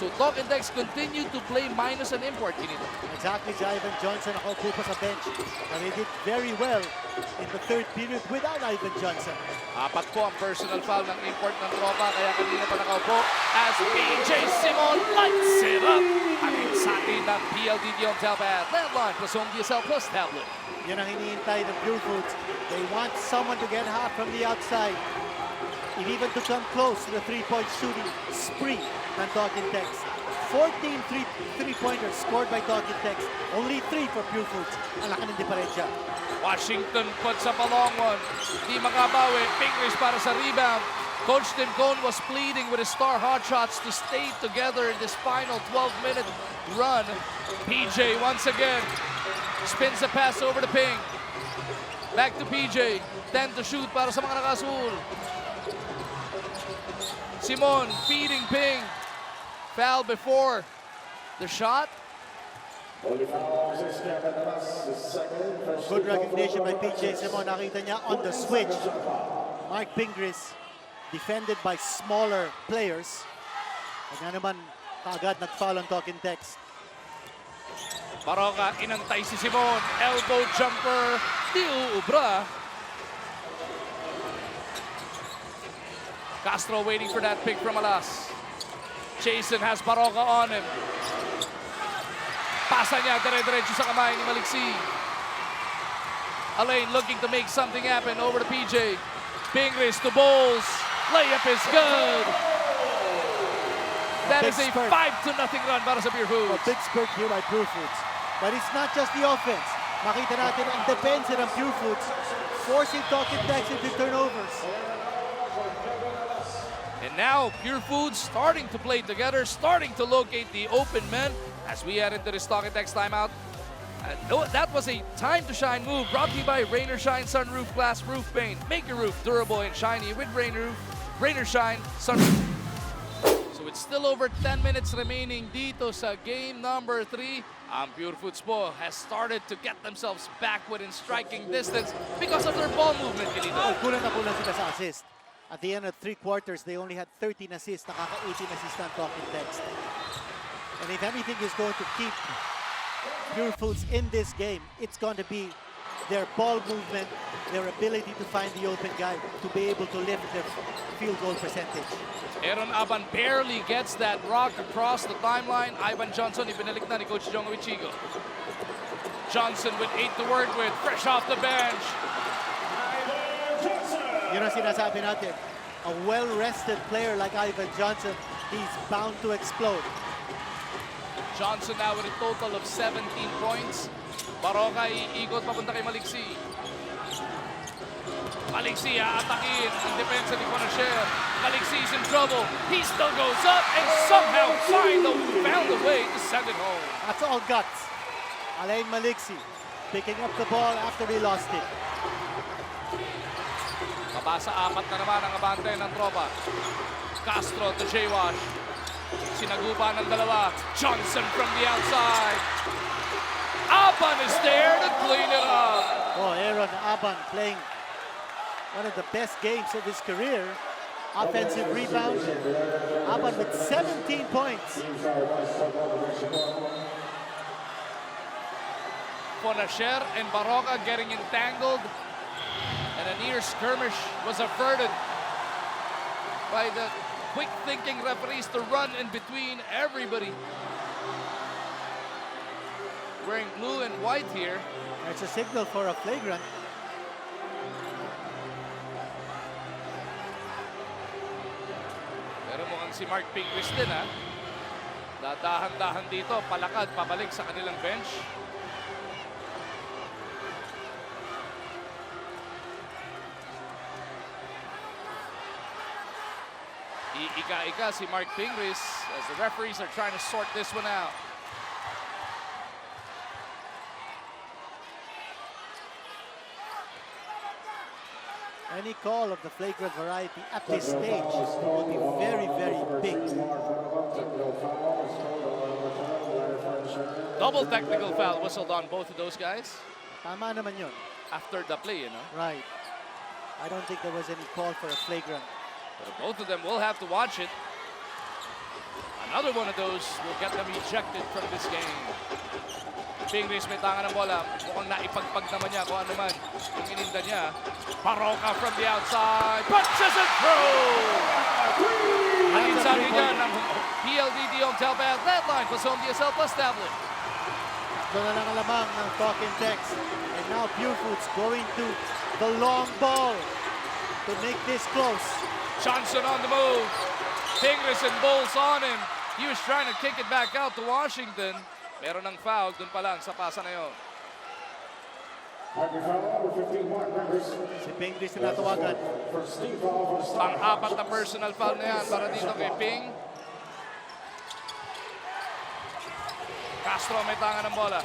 So Talk and Text continue to play minus an import, Kinito. Exactly, si Ivan Johnson nakaupo pa sa bench. But he did very well in the third period without Ivan Johnson. Apat po ang personal foul ng import ng tropa, kaya kanina pa nakaupo as PJ Simon lights it up. Atin sa atin ng PLDT on Telpad, Landline plus Home DSL plus tablet. Yan ang hinihintay ng Purefoods. They want someone to get hot from the outside. And even to come close to the three-point shooting spree ng Talk and Text. 14 three-pointers scored by Talk and Text. Only 3 for Purefoods. Ang laki ng diferensya. Washington puts up a long one. Di makabawi. Fingers para sa rebound. Coach Tim Cone was pleading with his star hotshots to stay together in this final 12-minute run. PJ once again spins the pass over to Ping. Back to PJ. 10 to shoot para sa mga nakasul. Simon feeding Ping. Foul before the shot. Good recognition by PJ Simon. Nakita niya on the switch. Mark Pingris defended by smaller players. Kaya naman kaagad nag-foul ang Talk and Text. Baroka inantay si Simon. Elbow jumper. Di uubra. Castro waiting for that pick from Alas. Jason has Baroka on him. Pasa niya dire-diretso sa kamay ni Maliksi. Alain looking to make something happen over to PJ. Pingris to Bowles. Layup is good. That is a 5-0 run para sa A Purefoods. big spurt here by Purefoods. But it's not just the offense. Makita natin ang defense ng Purefoods forcing Talk and Text into turnovers. And now, Purefoods starting to play together, starting to locate the open men as we head into this Talk and Text timeout. No, that was a time to shine move brought to you by Rainer Shine Sunroof Glass Roof Paint. Make your roof durable and shiny with Rainer Shine Sunroof. So it's still over 10 minutes remaining dito sa game number 3. Ang Purefoods po has started to get themselves back within striking distance because of their ball movement, Kinito. Oh, kulang na kulang sila sa assist. At the end of 3 quarters, they only had 13 assists, nakaka-18 assists ang Talk and Text. And if anything is going to keep Purefoods in this game, it's going to be their ball movement, their ability to find the open guy, to be able to lift their field goal percentage. Aaron Aban barely gets that rock across the timeline. Ivan Johnson, ibinalik na ni Coach Jong Wichigo. Johnson with 8 to work with, fresh off the bench. Yun ang sinasabi natin. A well-rested player like Ivan Johnson, he's bound to explode. Johnson now with a total of 17 points. Baroka iikot papunta kay Maliksi. Maliksi aatakin ang depensa ni Conasher. Maliksi's in trouble. He still goes up and somehow found a way to send it home. That's all guts. Alain Maliksi picking up the ball after he lost it. Mabasa 4 na naman ang abante ng tropa. Castro to J-Wash. Sinagupa ng dalawa. Johnson from the outside. Aban is there to clean it up. Oh, Aaron Aban playing one of the best games of his career. Offensive rebound. Aban with 17 points. Conasher and Baroka getting entangled. And a near skirmish was averted by the quick-thinking referees to run in between everybody. Wearing blue and white here. It's a signal for a flagrant. Pero mukhang si Mark Pingris din, ha? Dadahan-dahan dito, palakad, pabalik sa kanilang bench. Iika-ika si Mark Pingris as the referees are trying to sort this one out. Any call of the flagrant variety at this stage will be very, very big. Double technical foul whistled on both of those guys Tama naman yun. after the play, you know. Right. I don't think there was any call for a flagrant. But both of them will have to watch it. Another one of those will get them ejected from this game. Pingris may tanga ng bola. Mukhang naipagpag naman niya kung ano man yung ininda niya. Baroka from the outside. Punches it through! Atin sa atin niya ng PLDT on Telbad Deadline pa sa DSL Plus tablet. Doon na lang ang lamang ng talk and text. And now Purefoods going to the long ball to make this close. Johnson on the move. Pingris and Bulls on him. He was trying to kick it back out to Washington. Meron ng foul dun pa lang sa pasa na yun. Si Pingris na natawagan. Pang-apat na personal foul na yan para dito kay Ping. Castro may tanga ng bola.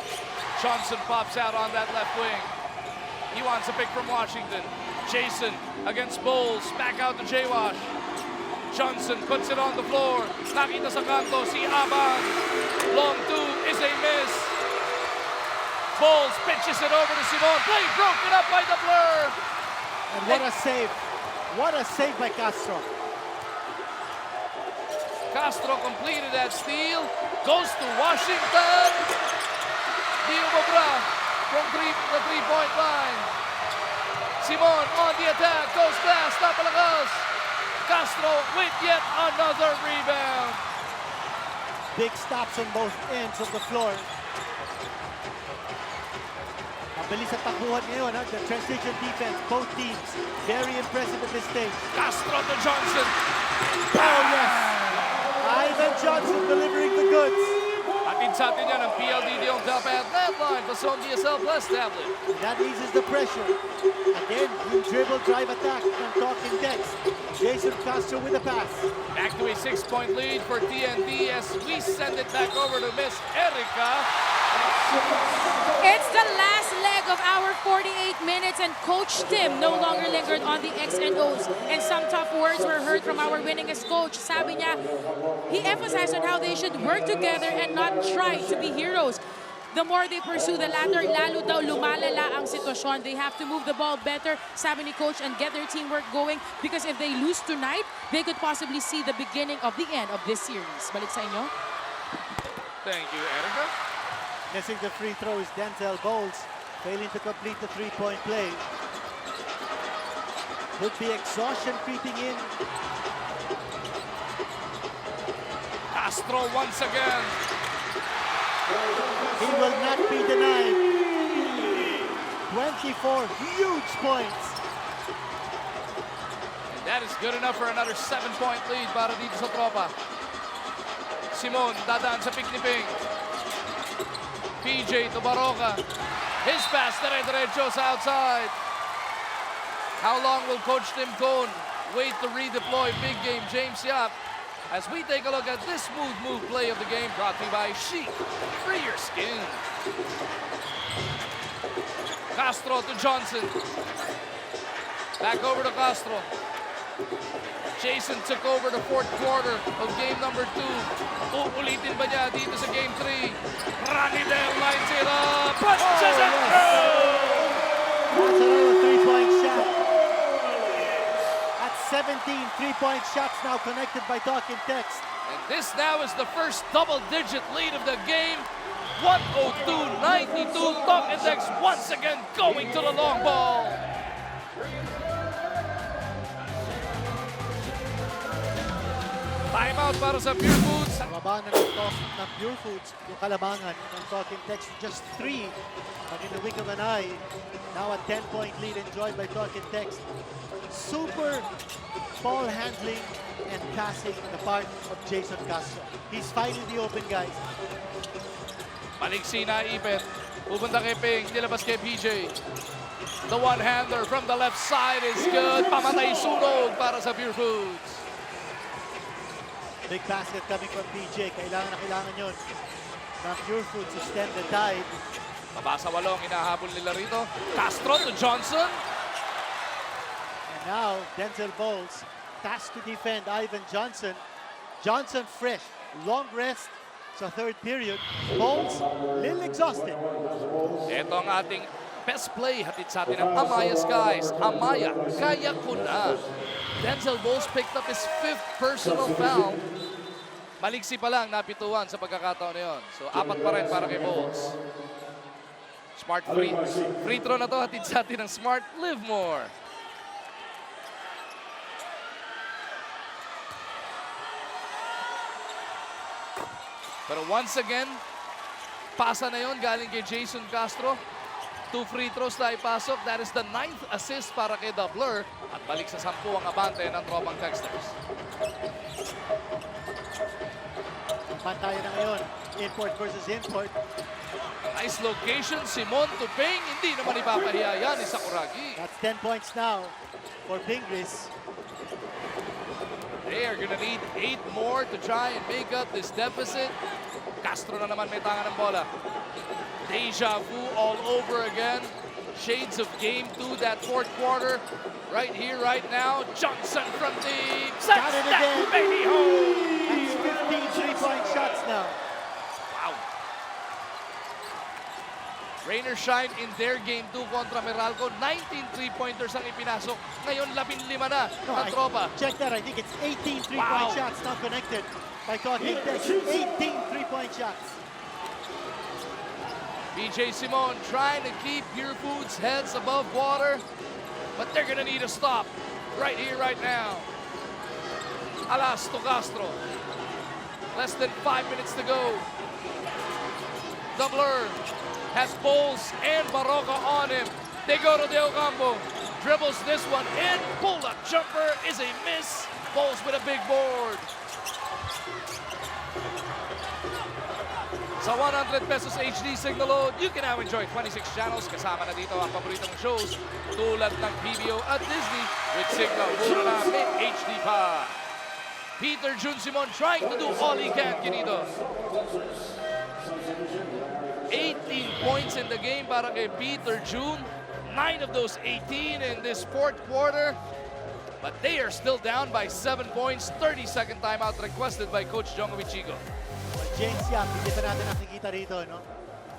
Johnson pops out on that left wing. He wants a pick from Washington. Jason against Bulls. Back out to J-Wash. Johnson puts it on the floor. Nakita sa kanto si Aban. Long two is a miss. Bulls pitches it over to Simon. Play broken up by the Blur. And what a save. What a save by Castro. Castro completed that steal. Goes to Washington. Di umubra from the three-point line. Simon on the attack. Goes glass. Napalakas. Castro with yet another rebound. Big stops on both ends of the floor. Ang bilis at takbuhan ngayon, ha? The transition defense, both teams, very impressive at this stage. Castro to Johnson. Oh, yes! Ivan Johnson delivering the goods. Atin sa atin yan ang PLDT on Telbad Deadline pa sa DSL Plus tablet. That eases the pressure. Again, yung dribble drive attack ng talking text. Jason Castro with a pass. Back to a 6-point lead for TNT as we send it back over to Miss Erica. It's the last leg of our 48 minutes and Coach Tim no longer lingered on the X and O's. And some tough words were heard from our winningest coach. Sabi niya, he emphasized on how they should work together and not try to be heroes. The more they pursue the latter, lalo daw lumalala ang sitwasyon. They have to move the ball better, sabi ni Coach, and get their teamwork going because if they lose tonight, they could possibly see the beginning of the end of this series. Balik sa inyo. Thank you, Erica. Missing the free throw is Denzel Bowles, failing to complete the three-point play. Could be exhaustion creeping in. Castro once again. He will not be denied. 24 huge points. And that is good enough for another 7-point lead para dito sa tropa. Simon dadaan sa pick ni Ping. PJ to Baroka. His pass dire-diretso sa outside. How long will Coach Tim Cone wait to redeploy big game James Yap? As we take a look at this smooth move play of the game brought to you by Chic. Free your skin. Castro to Johnson. Back over to Castro. Jason took over the fourth quarter of game number 2. Uulitin ba niya dito sa game 3? Ranidel lines it up. Punches it through! That's another three-point shot. At 17 three-point shots now connected by talking text. And this now is the first double-digit lead of the game. 102-92. Talk Index once again going to the long ball. Timeout para sa Purefoods. Baba na ng talk ng Purefoods yung kalamangan ng talking text. Just 3, but in the wink of an eye, now a 10-point lead enjoyed by talking text. Super ball handling and passing on the part of Jason Castro. He's finding the open guys. Paliksi na ipit. Pupunta kay Ping. Nilabas kay PJ. The one-hander from the left side is good. Pamatay sunog para sa Purefoods. Big basket coming from PJ. Kailangan na kailangan yun. From Purefoods to stem the tide. Mabasa walong. Inahabol nila rito. Castro to Johnson. And now, Denzel Bowles tasked to defend Ivan Johnson. Johnson fresh. Long rest sa third period. Bowles, little exhausted. Ito ang ating best play. Hatid sa atin ng Amaya Skies. Amaya, kaya ko na. Denzel Bowles picked up his 5th personal foul. Maliksi pa lang, napituan sa pagkakataon na yun. So, 4 pa rin para kay Bowles. Smart free throw na to, hatid sa atin ng Smart. Live more. Pero once again, pasa na yon galing kay Jason Castro. 2 free throws na ipasok. That is the 9th assist para kay The Blur. At balik sa 10 ang abante ng tropang Texters. Pantayan na ngayon. Import versus import. Nice location. Simon to Ping. Hindi naman ipapahiya yan ni Sakuragi. That's 10 points now for Pingris. They are gonna need 8 more to try and make up this deficit. Castro na naman may tanga ng bola. Deja vu all over again. Shades of game 2 that fourth quarter. Right here, right now. Johnson from deep. Got it again. Baby home. That's 15 3-point shots now. Wow. Rain or shine in their game 2 kontra Meralco. 19 3-pointers ang ipinasok. Ngayon, 15 na ang tropa. Check that. I think it's 18 3-point Wow. shots now connected by Talking Tex. 18 3-point shots. PJ Simon trying to keep Purefoods' heads above water, but they're gonna need a stop right here, right now. Alas to Castro. Less than 5 minutes to go. The Blur has Bowles and Barroca on him. They go to De Ocampo. Dribbles this one in. Pull-up jumper is a miss. Bowles with a big board. Sa 100 pesos HD signal load, you can now enjoy 26 channels. Kasama na dito ang paboritong shows tulad ng PBO at Disney with signal. Mura na may HD pa. Peter Jun Simon trying to do all he can, Quinido. 18 points in the game para kay Peter Jun. 9 of those 18 in this fourth quarter. But they are still down by 7 points. 30-second timeout requested by Coach Jongo Vichigo. Well, James Yap, hindi pa natin nakikita rito, no?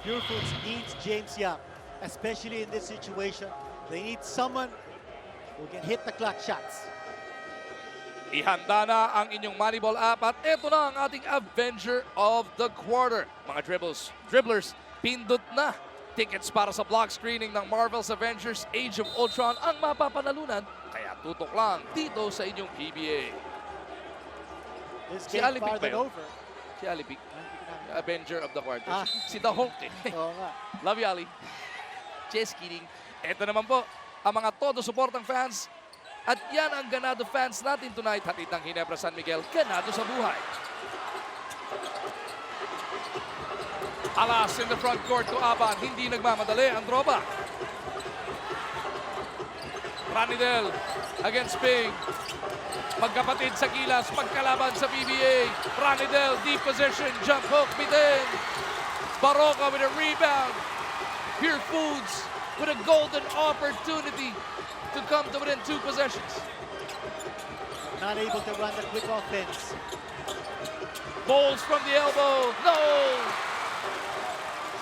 Purefoods needs James Yap, especially in this situation. They need someone who can hit the clutch shots. Ihanda na ang inyong Moneyball app at eto na ang ating Avenger of the Quarter. Mga dribblers, pindot na. Tickets para sa block screening ng Marvel's Avengers Age of Ultron ang mapapanalunan. Kaya tutok lang dito sa inyong PBA. This Si game Alipik ba farther yun? over. Si Alipik, Avenger of the Quarter. Ah. Si The Hulk eh. Oo nga. Love you, Ali. Just kidding. Ito naman po, ang mga todo suportang fans. At yan ang ganado fans natin tonight. Hatid ng Ginebra San Miguel, ganado sa buhay. Alas in the front court to Aban. Hindi nagmamadali ang tropa. Ranidel against Ping. Magkapatid sa kilas, magkalaban sa PBA. Ranidel, deep position, jump hook, bitin. Barroca with a rebound. Purefoods with a golden opportunity to come to within 2 possessions. Not able to run the quick offense. Bowles from the elbow. No!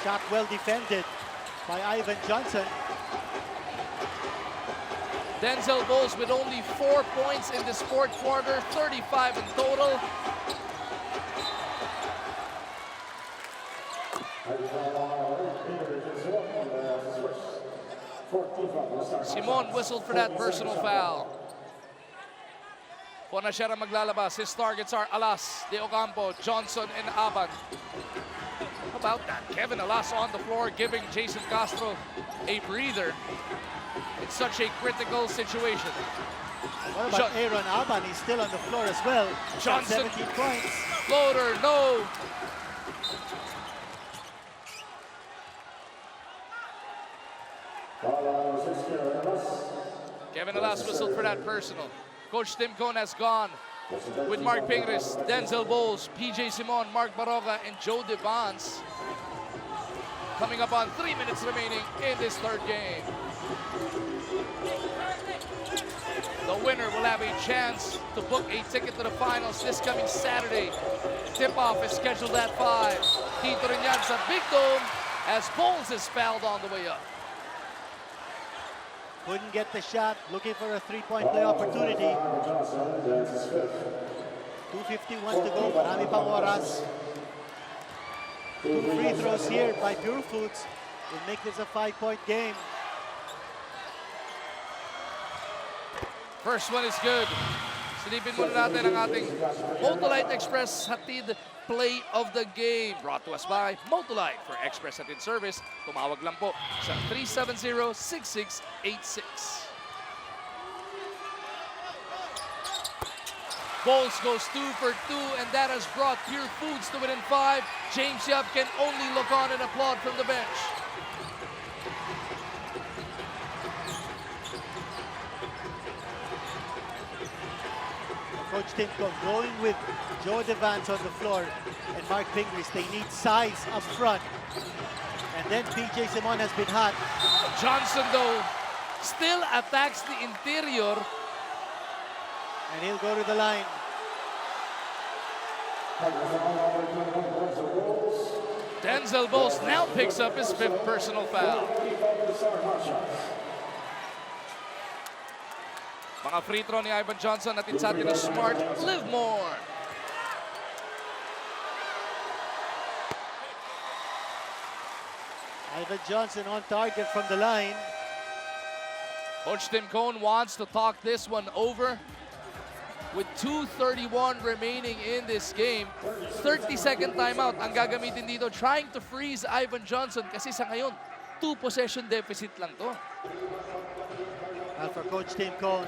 Shot well defended by Ivan Johnson. Denzel Bowles with only 4 points in this fourth quarter, 35 in total. Simon whistled for that personal foul. Ponashera maglalabas. His targets are Alas, De Ocampo, Johnson, and Aban. How about that? Kevin Alas on the floor giving Jason Castro a breather. It's such a critical situation. What about Aaron Aban? He's still on the floor as well. Got Johnson. 17 points. Floater, no. Kevin Alas whistled for that personal. Coach Tim Cone has gone with Mark Pingris, Denzel Bowles, PJ Simon, Mark Barroca, and Joe DeVance. Coming up on 3 minutes remaining in this third game. The winner will have a chance to book a ticket to the finals this coming Saturday. Tip-off is scheduled at 5. Dito rin yan sa Big Dome as Bowles is fouled on the way up. Couldn't get the shot. Looking for a 3-point play opportunity. 2:51 to go. Marami pang oras. 2 free throws here by Purefoods will make this a 5-point game. First one is good. Silipin muna natin ang ating Motolite Express hatid play of the game. Brought to us by Motolite for Express hatid service. Tumawag lang po sa 370-6686. Bowles goes 2 for 2, and that has brought Purefoods to within 5. James Yap can only look on and applaud from the bench. Coach Timko going with Joe Devance on the floor and Mark Fingris. They need size up front. And then PJ Simon has been hot. Johnson, though, still attacks the interior. And he'll go to the line. Denzel Bowles now picks up his 5th personal foul. Mga free throw ni Ivan Johnson at sa atin na Smart, live more. Ivan Johnson on target from the line. Coach Tim Cohn wants to talk this one over. With 2:31 remaining in this game, 30-second timeout ang gagamitin dito, trying to freeze Ivan Johnson kasi sa ngayon, 2-possession deficit lang to. Well, for Coach Tim Cohn,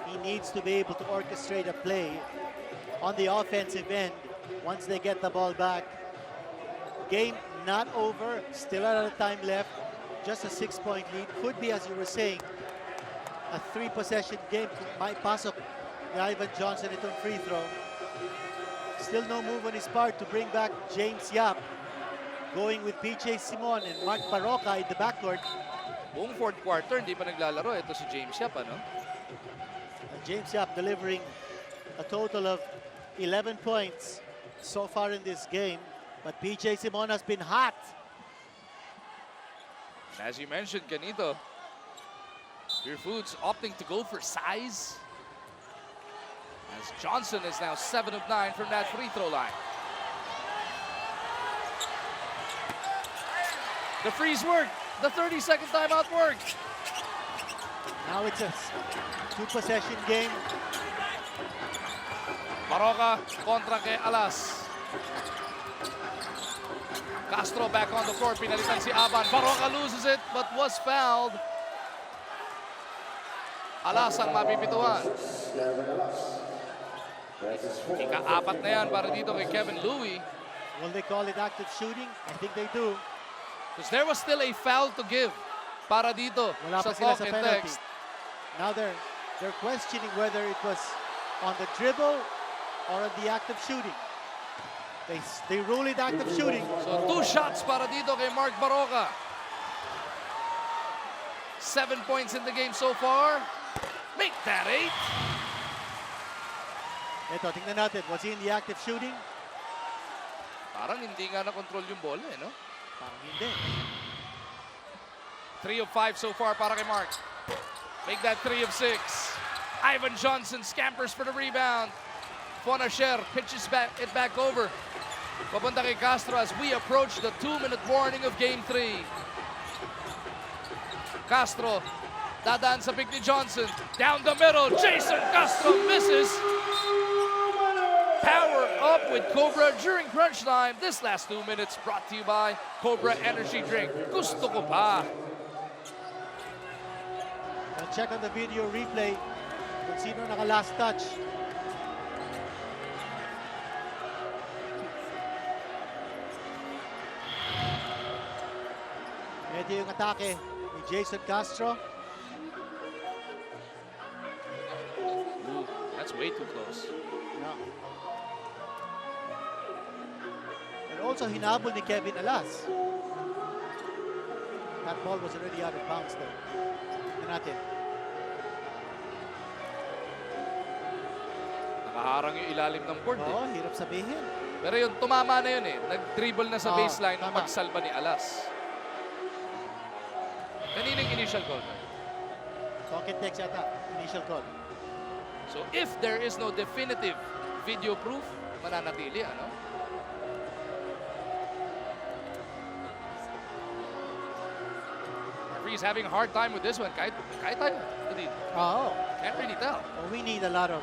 he needs to be able to orchestrate a play on the offensive end once they get the ball back. Game not over, still a lot of time left, just a 6-point lead. Could be, as you were saying, a 3-possession game. Might pasok ni Ivan Johnson itong free throw. Still no move on his part to bring back James Yap. Going with PJ Simon and Mark Barroca in the backcourt. Buong 4th quarter, hindi pa naglalaro. Ito si James Yap, ano? James Yap delivering a total of 11 points so far in this game. But PJ Simon has been hot. As you mentioned, Ganito, Purefoods opting to go for size. As Johnson is now 7 of 9 from that free throw line. The freeze worked. The 30-second timeout worked. Now it's a 2-possession game. Barroca kontra kay Alas. Castro back on the floor. Pinalitan si Aban. Barroca loses it but was fouled. Alas ang mapipituan. Ika-4 na yan para dito kay Kevin Louie. Will they call it active shooting? I think they do. Because there was still a foul to give para dito Wala sa pa sila talk sa and penalty. text. Now they're questioning whether it was on the dribble or on the active shooting. They rule it active shooting. So 2 shots para dito kay Mark Barroca. 7 points in the game so far. Make that 8. Ito, tingnan natin. Was he in the active shooting? Parang hindi nga na-control yung bola, eh, no? Parang hindi. 3 of 5 so far para kay Mark. Make that 3 of 6. Ivan Johnson scampers for the rebound. Fonasher pitches it back over. Papunta kay Castro as we approach the 2-minute warning of Game 3. Castro, dadaan sa pick ni Johnson. Down the middle, Jason Castro misses. Power up with Cobra during crunch time. This last 2 minutes brought to you by Cobra Energy Drink. Gusto ko pa. I'll check on the video replay kung sino naka-last touch. Ito yung atake ni Jason Castro. Ooh, that's way too close. Yeah. And also hinabol ni Kevin Alas. That ball was already out of bounds though. Tingnan natin. Nakaharang yung ilalim ng board, Oo, hirap sabihin. Pero yun, tumama na yun, eh. Nag-dribble na sa baseline ng tama. pagsalba ni Alas. Kanina yung initial call? Talk and text yata, initial call. So if there is no definitive video proof, mananatili, ano? Referee's having a hard time with this one. Kahit tayo, Oo. can't really tell. Well, we need a lot of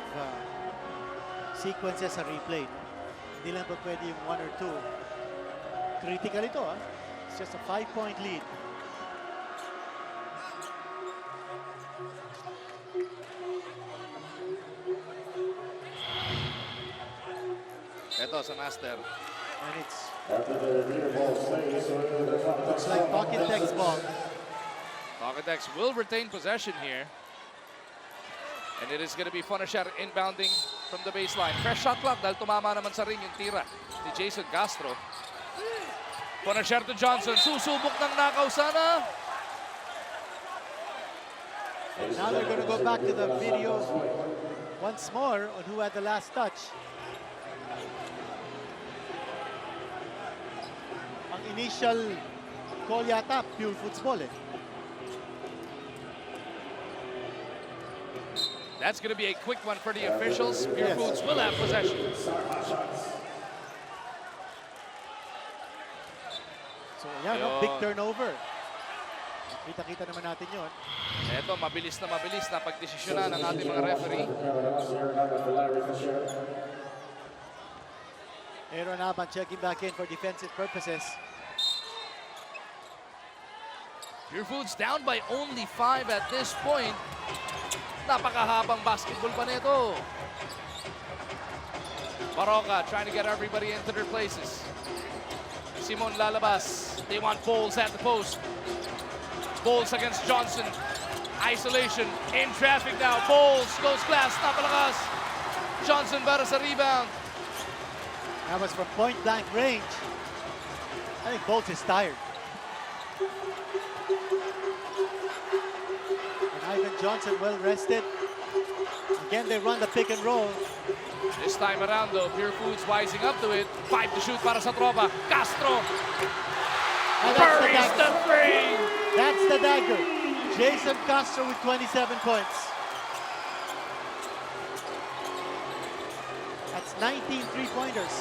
sequences sa replay. No? Hindi lang ba pwede yung 1 or 2. Critical ito, ah. It's just a 5-point lead. Ito sa master. And it's looks like pocket text ball. Talkadex will retain possession here. And it is going to be Fonacher inbounding from the baseline. Fresh shot clock dahil tumama naman sa ring yung tira ni Jason Castro. Fonacher to Johnson. Susubok ng nakaw sana. Now they're going to go back to the video once more on who had the last touch. Ang initial call yata, Purefoods ball eh. That's going to be a quick one for the officials. Purefoods will have possession. So yan, no? Big turnover. Kita-kita naman natin yun. Ito, mabilis na pagdesisyonan ng ating mga referee. Aaron Aban checking back in for defensive purposes. Purefoods down by only 5 at this point. Napakahabang basketball pa nito. Baroka trying to get everybody into their places. Simon lalabas. They want Bowles at the post. Bowles against Johnson. Isolation. In traffic now. Bowles goes glass. Napalakas. Johnson para sa rebound. That was from point blank range. I think Bowles is tired. And Ivan Johnson well rested. Again, they run the pick and roll. This time around though, Purefoods wising up to it. 5 to shoot para sa tropa. Castro And that's the buries the dagger. three. That's the dagger. Jason Castro with 27 points. That's 19 three-pointers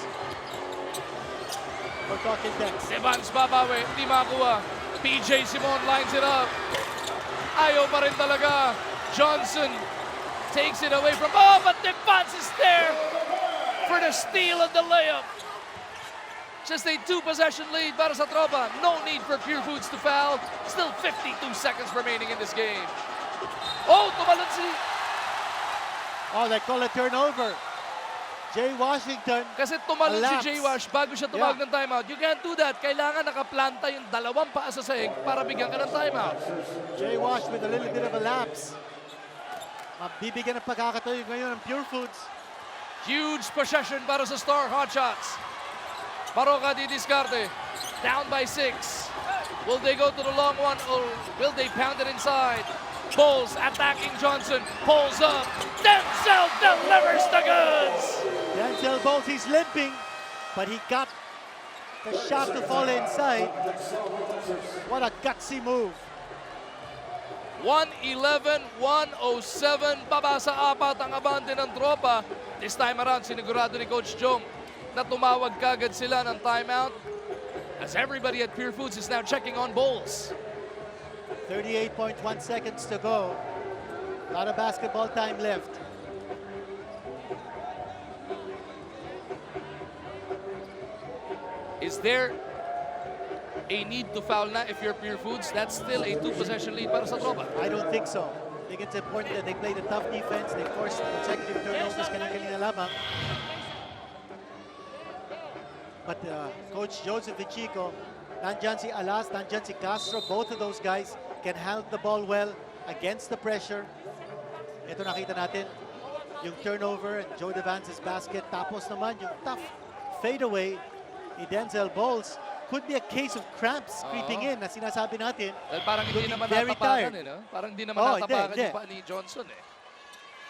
for Talking Tex. Evans babawi, hindi makuha. PJ Simon lines it up. Ayaw pa rin talaga. Johnson takes it away from, oh, but Evans is there for the steal and the layup. Just a 2-possession lead para sa tropa. No need for Purefoods to foul. Still 52 seconds remaining in this game. Oh, tumalon si... Oh, they call a turnover. Jay Washington. Kasi tumalon Collapse. si Jay Wash bago siya tumawag Yeah. ng timeout. You can't do that. Kailangan nakaplanta yung dalawang paa sa sahig para bigyan ka ng timeout. Jay Wash with a little bit of a lapse. Mabibigyan ng pagkakatayo ngayon ng Purefoods. Huge possession para sa Star Hotshots. Baroka didiskarte. Down by 6. Will they go to the long one or will they pound it inside? Bowles attacking Johnson. Pulls up. Denzel delivers the goods. Denzel Bowles, he's limping, but he got the shot to fall inside. What a gutsy move. 111-107. Baba sa 4 ang abante ng tropa. This time around, sinigurado ni Coach Jong na tumawag kagad sila ng timeout as everybody at Purefoods is now checking on Bowles. 38.1 seconds to go. A lot of basketball time left. Is there a need to foul na if you're Purefoods? That's still a 2-possession lead para sa tropa. I don't think so. I think it's important that they play the tough defense. They force consecutive turnovers kanina lamang. But Coach Joseph Vichico, nandyan si Alas, nandyan si Castro, both of those guys can handle the ball well against the pressure. Ito nakita natin, yung turnover and Joe Devance's basket. Tapos naman yung tough fadeaway ni Denzel Bowles. Could be a case of cramps creeping in na sinasabi natin. Dahil parang hindi Looking naman very natapakan tired. no? Parang hindi naman Oh, natapakan hindi. yung paa ni Johnson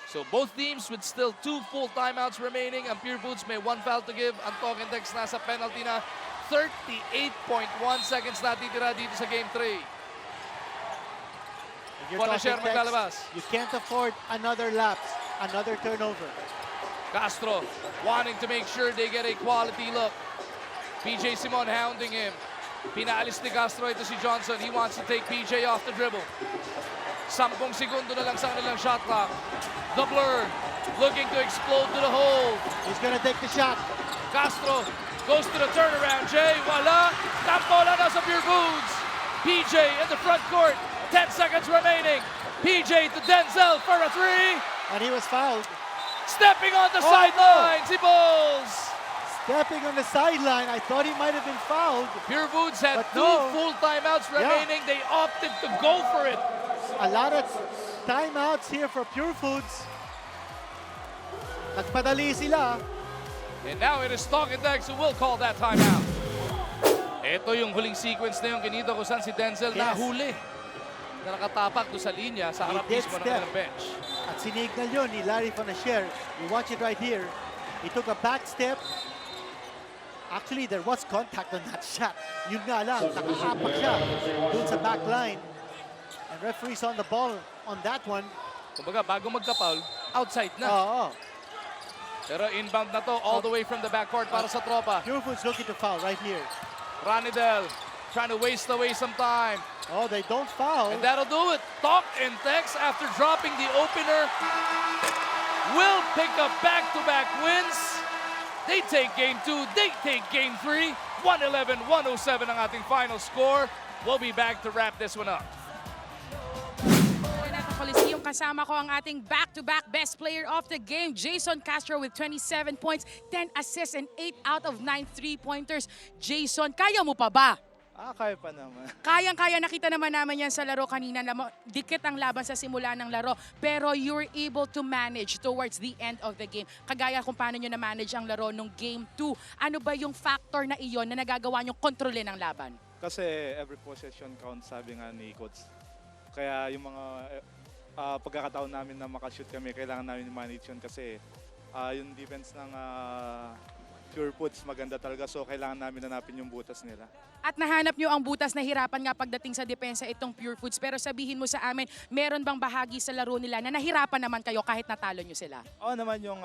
So both teams with still 2 full timeouts remaining. Ang Purefoods may 1 foul to give. Ang Talking Tex nasa penalty na. 38.1 seconds natitira dito sa Game 3. If you're Fonacher talking Tex, maglalabas. you can't afford another lapse, another turnover. Castro wanting to make sure they get a quality look. PJ Simon hounding him. Pinaalis ni Castro ito si Johnson. He wants to take PJ off the dribble. 10 segundo na lang sa kanilang shot clock. The Blur looking to explode to the hole. He's gonna take the shot. Castro goes to the turnaround. Jay, wala. Tampola na sa Purefoods. PJ in the front court. 10 seconds remaining. PJ to Denzel for a three. And he was fouled. Stepping on the Oh, sideline. Si Bulls. Stepping on the sideline. I thought he might have been fouled. Purefoods had But 2 no. full timeouts remaining. They opted to go for it. A lot of timeouts here for Purefoods. Nagpadali sila. And now it is Talk and Text who will call that timeout. Ito yung huling sequence na yung kinito kung saan si Denzel Yes. nahuli. Na nakatapak doon sa linya sa harap He did mismo ng step. kanilang bench. At sinignal yun ni Larry Fonasher. You watch it right here. He took a back step. Actually, there was contact on that shot. Yun nga lang, nakahapak siya doon sa back line. And referee's on the ball on that one. Kumbaga, bago magka-foul, outside na. Oo. Pero inbound na to all the way from the backcourt para sa tropa. Purefoods looking to foul right here. Ranidel trying to waste away some time. Oh, they don't foul. And that'll do it. Talk and Text after dropping the opener will pick up back-to-back wins. They take game 2, they take game 3. 111-107 ang ating final score. We'll be back to wrap this one up. Coliseum, kasama ko ang ating back-to-back best player of the game, Jason Castro with 27 points, 10 assists, and 8 out of 9 3-pointers. Jason, kaya mo pa ba? Kaya pa naman. Kayang-kaya, nakita naman naman yan sa laro kanina. Dikit ang laban sa simula ng laro. Pero you were able to manage towards the end of the game. Kagaya kung paano nyo na-manage ang laro nung Game 2. Ano ba yung factor na iyon na nagagawa nyo kontrolin ang laban? Kasi every possession counts, sabi nga ni Coach. Kaya yung mga pagkakataon namin na makashoot kami, kailangan namin manage yun kasi yung defense ng Purefoods maganda talaga, so kailangan namin hanapin yung butas nila. At nahanap nyo ang butas na hirapan nga pagdating sa depensa itong Purefoods. Pero sabihin mo sa amin, meron bang bahagi sa laro nila na nahirapan naman kayo kahit natalo nyo sila? Oo naman yung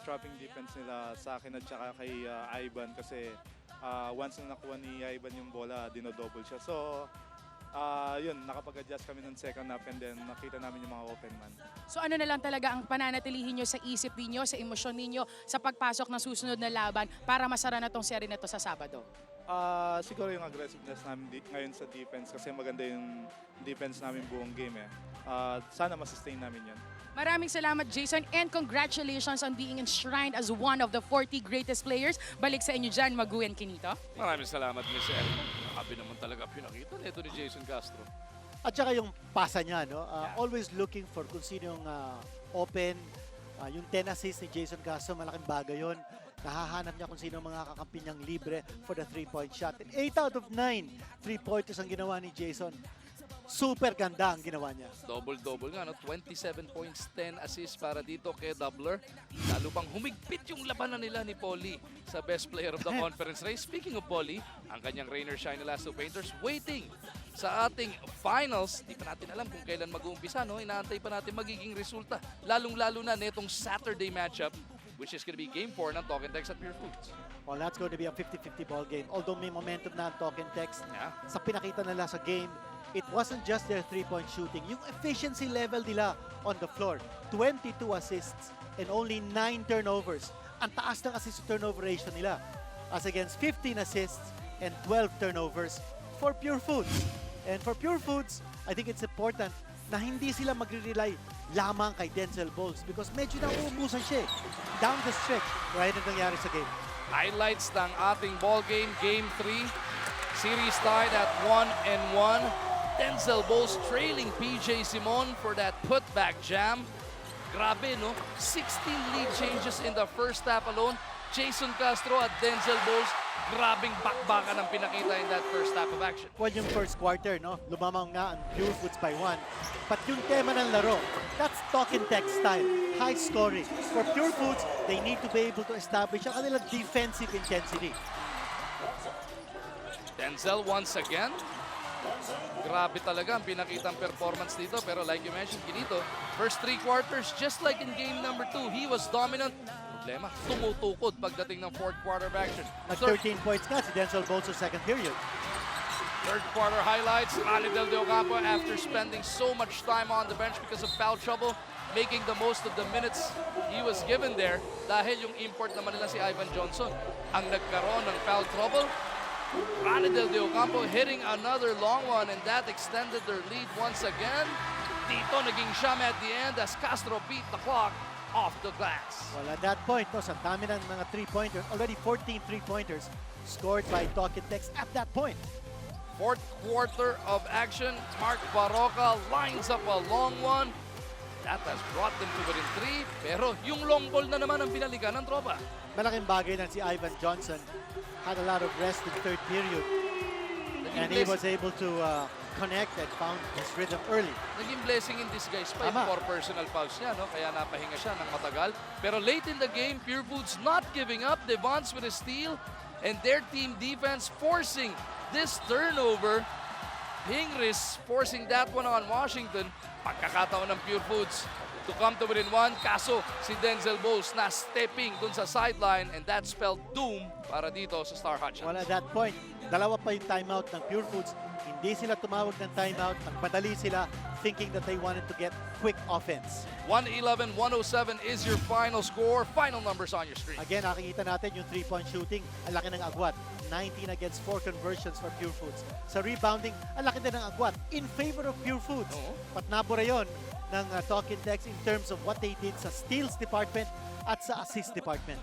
trapping defense nila sa akin at saka kay Ivan kasi once na nakuha ni Ivan yung bola, dinodouble siya. So yun, nakapag-adjust kami ng second half and then nakita namin yung mga open man. So ano na lang talaga ang pananatilihin nyo sa isip ninyo, sa emosyon ninyo, sa pagpasok ng susunod na laban para masara na tong seri na to sa Sabado? Siguro yung aggressiveness namin ngayon sa defense kasi maganda yung defense namin buong game eh. Sana masustain namin yun. Maraming salamat, Jason, and congratulations on being enshrined as one of the 40 greatest players. Balik sa inyo dyan, Magu and Kinito. Maraming salamat, Miss El. Grabe naman talaga pinakita nito ni Jason Castro. At saka yung pasa niya, no? Always looking for kung sino yung open. Yung 10 assists ni Jason Castro, malaking bagay yun. Nahahanap niya kung sino ang mga kakampi niyang libre for the 3-point shot. And 8 out of 9 3-pointers ang ginawa ni Jason. Super ganda ang ginawa niya. Double-double nga, no? 27 points, 10 assists para dito kay Doubler. Lalo pang humigpit yung labanan nila ni Polly sa best player of the conference race. Speaking of Polly, ang kanyang rain or shine na last two painters waiting sa ating finals. Di pa natin alam kung kailan mag-uumpisa, no? Inaantay pa natin magiging resulta. Lalong-lalo na netong Saturday matchup, which is going to be Game 4 ng Talk and Text at Purefoods. Well, that's going to be a 50-50 ball game. Although may momentum na ang Talk and Text, Yeah. sa pinakita nila sa game, it wasn't just their 3-point shooting. Yung efficiency level nila on the floor, 22 assists and only 9 turnovers. Ang taas ng assist to turnover ratio nila as against 15 assists and 12 turnovers for Purefoods. And for Purefoods, I think it's important na hindi sila magre-rely lamang kay Denzel Bowles because medyo nauubusan siya down the stretch. Right ang nangyari sa game. Highlights ng ating ball game, Game 3. Series tied at 1-1. Denzel Bowles trailing PJ Simon for that putback jam. Grabe, no? 16 lead changes in the first half alone. Jason Castro at Denzel Bowles, grabing bakbakan ang pinakita in that first half of action. Well, yung first quarter, no? Lumamang nga ang Purefoods by 1. But yung tema ng laro, that's Talk and Text style. High scoring. For Purefoods, they need to be able to establish ang kanilang defensive intensity. Denzel once again. Grabe talaga ang pinakitang performance dito. Pero like you mentioned, Ginito, first 3 quarters, just like in game number 2, he was dominant. Problema, tumutukod pagdating ng 4th quarter of action. Nag-13 points nga si Denzel Bolso second period. Third quarter highlights, Ali Del Ocampo after spending so much time on the bench because of foul trouble, making the most of the minutes he was given there dahil yung import naman nila si Ivan Johnson ang nagkaroon ng foul trouble. Ali Del Ocampo hitting another long one and that extended their lead once again. Dito naging siyam at the end as Castro beat the clock off the glass. Well, at that point, no, sa dami ng mga three-pointers, already 14 three-pointers scored by Talking Tex at that point. 4th quarter of action, Mark Barroca lines up a long one. That has brought them to within 3, pero yung long ball na naman ang binalikan ng tropa. Malaking bagay na si Ivan Johnson had a lot of rest in third period. And he was able to connect and found his rhythm early. Naging blessing in disguise pa yung Tama. 4 personal fouls niya, no? Kaya napahinga siya ng matagal. Pero late in the game, Purefoods not giving up. Devons with a steal and their team defense forcing this turnover. Hingris forcing that one on Washington. Pagkakataon ng Purefoods to come to within 1. Kaso si Denzel Bowles na stepping dun sa sideline and that spelled doom para dito sa Star Hotshot. Well, at that point, dalawa pa yung timeout ng Purefoods. Hindi sila tumawag ng timeout. Nagpadali sila thinking that they wanted to get quick offense. 111-107 is your final score. Final numbers on your screen. Again, nakikita natin yung three-point shooting. Ang laki ng agwat. 19 against 4 conversions for Purefoods. Sa rebounding, ang laki din ng agwat in favor of Purefoods. Oo. Patnabura yon ng Talking Tex in terms of what they did sa steals department at sa assist department.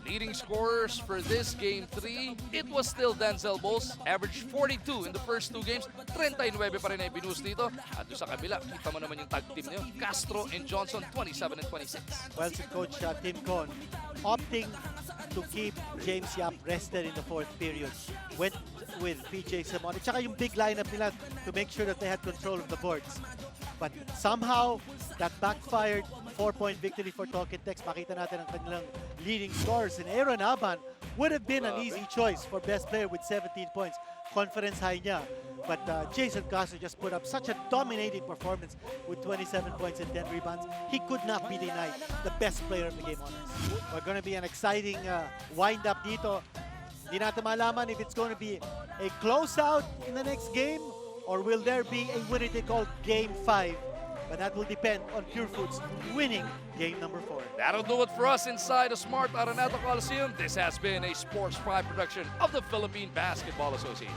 Leading scorers for this game 3, it was still Denzel Bowles. Averaged 42 in the first 2 games. 39 pa rin ay binus dito. At doon sa kabila, kita mo naman yung tag team na yun. Castro and Johnson, 27 and 26. Well, si Coach Tim Con opting to keep James Yap rested in the 4th period. Went with PJ Simon. At saka yung big lineup nila to make sure that they had control of the boards. But somehow, that backfired. 4-point victory for Talking Tex. Makita natin ang kanilang leading scorers. And Aaron Aban would have been an easy choice for best player with 17 points. Conference high niya. But Jason Castro just put up such a dominating performance with 27 points and 10 rebounds. He could not be denied the best player of the game honors. We're going to be an exciting wind-up dito. Hindi natin malaman if it's going to be a closeout in the next game or will there be a winner they call Game 5. But that will depend on Purefoods winning game number 4. That'll do it for us inside the Smart Araneta Coliseum. This has been a Sports Pride production of the Philippine Basketball Association.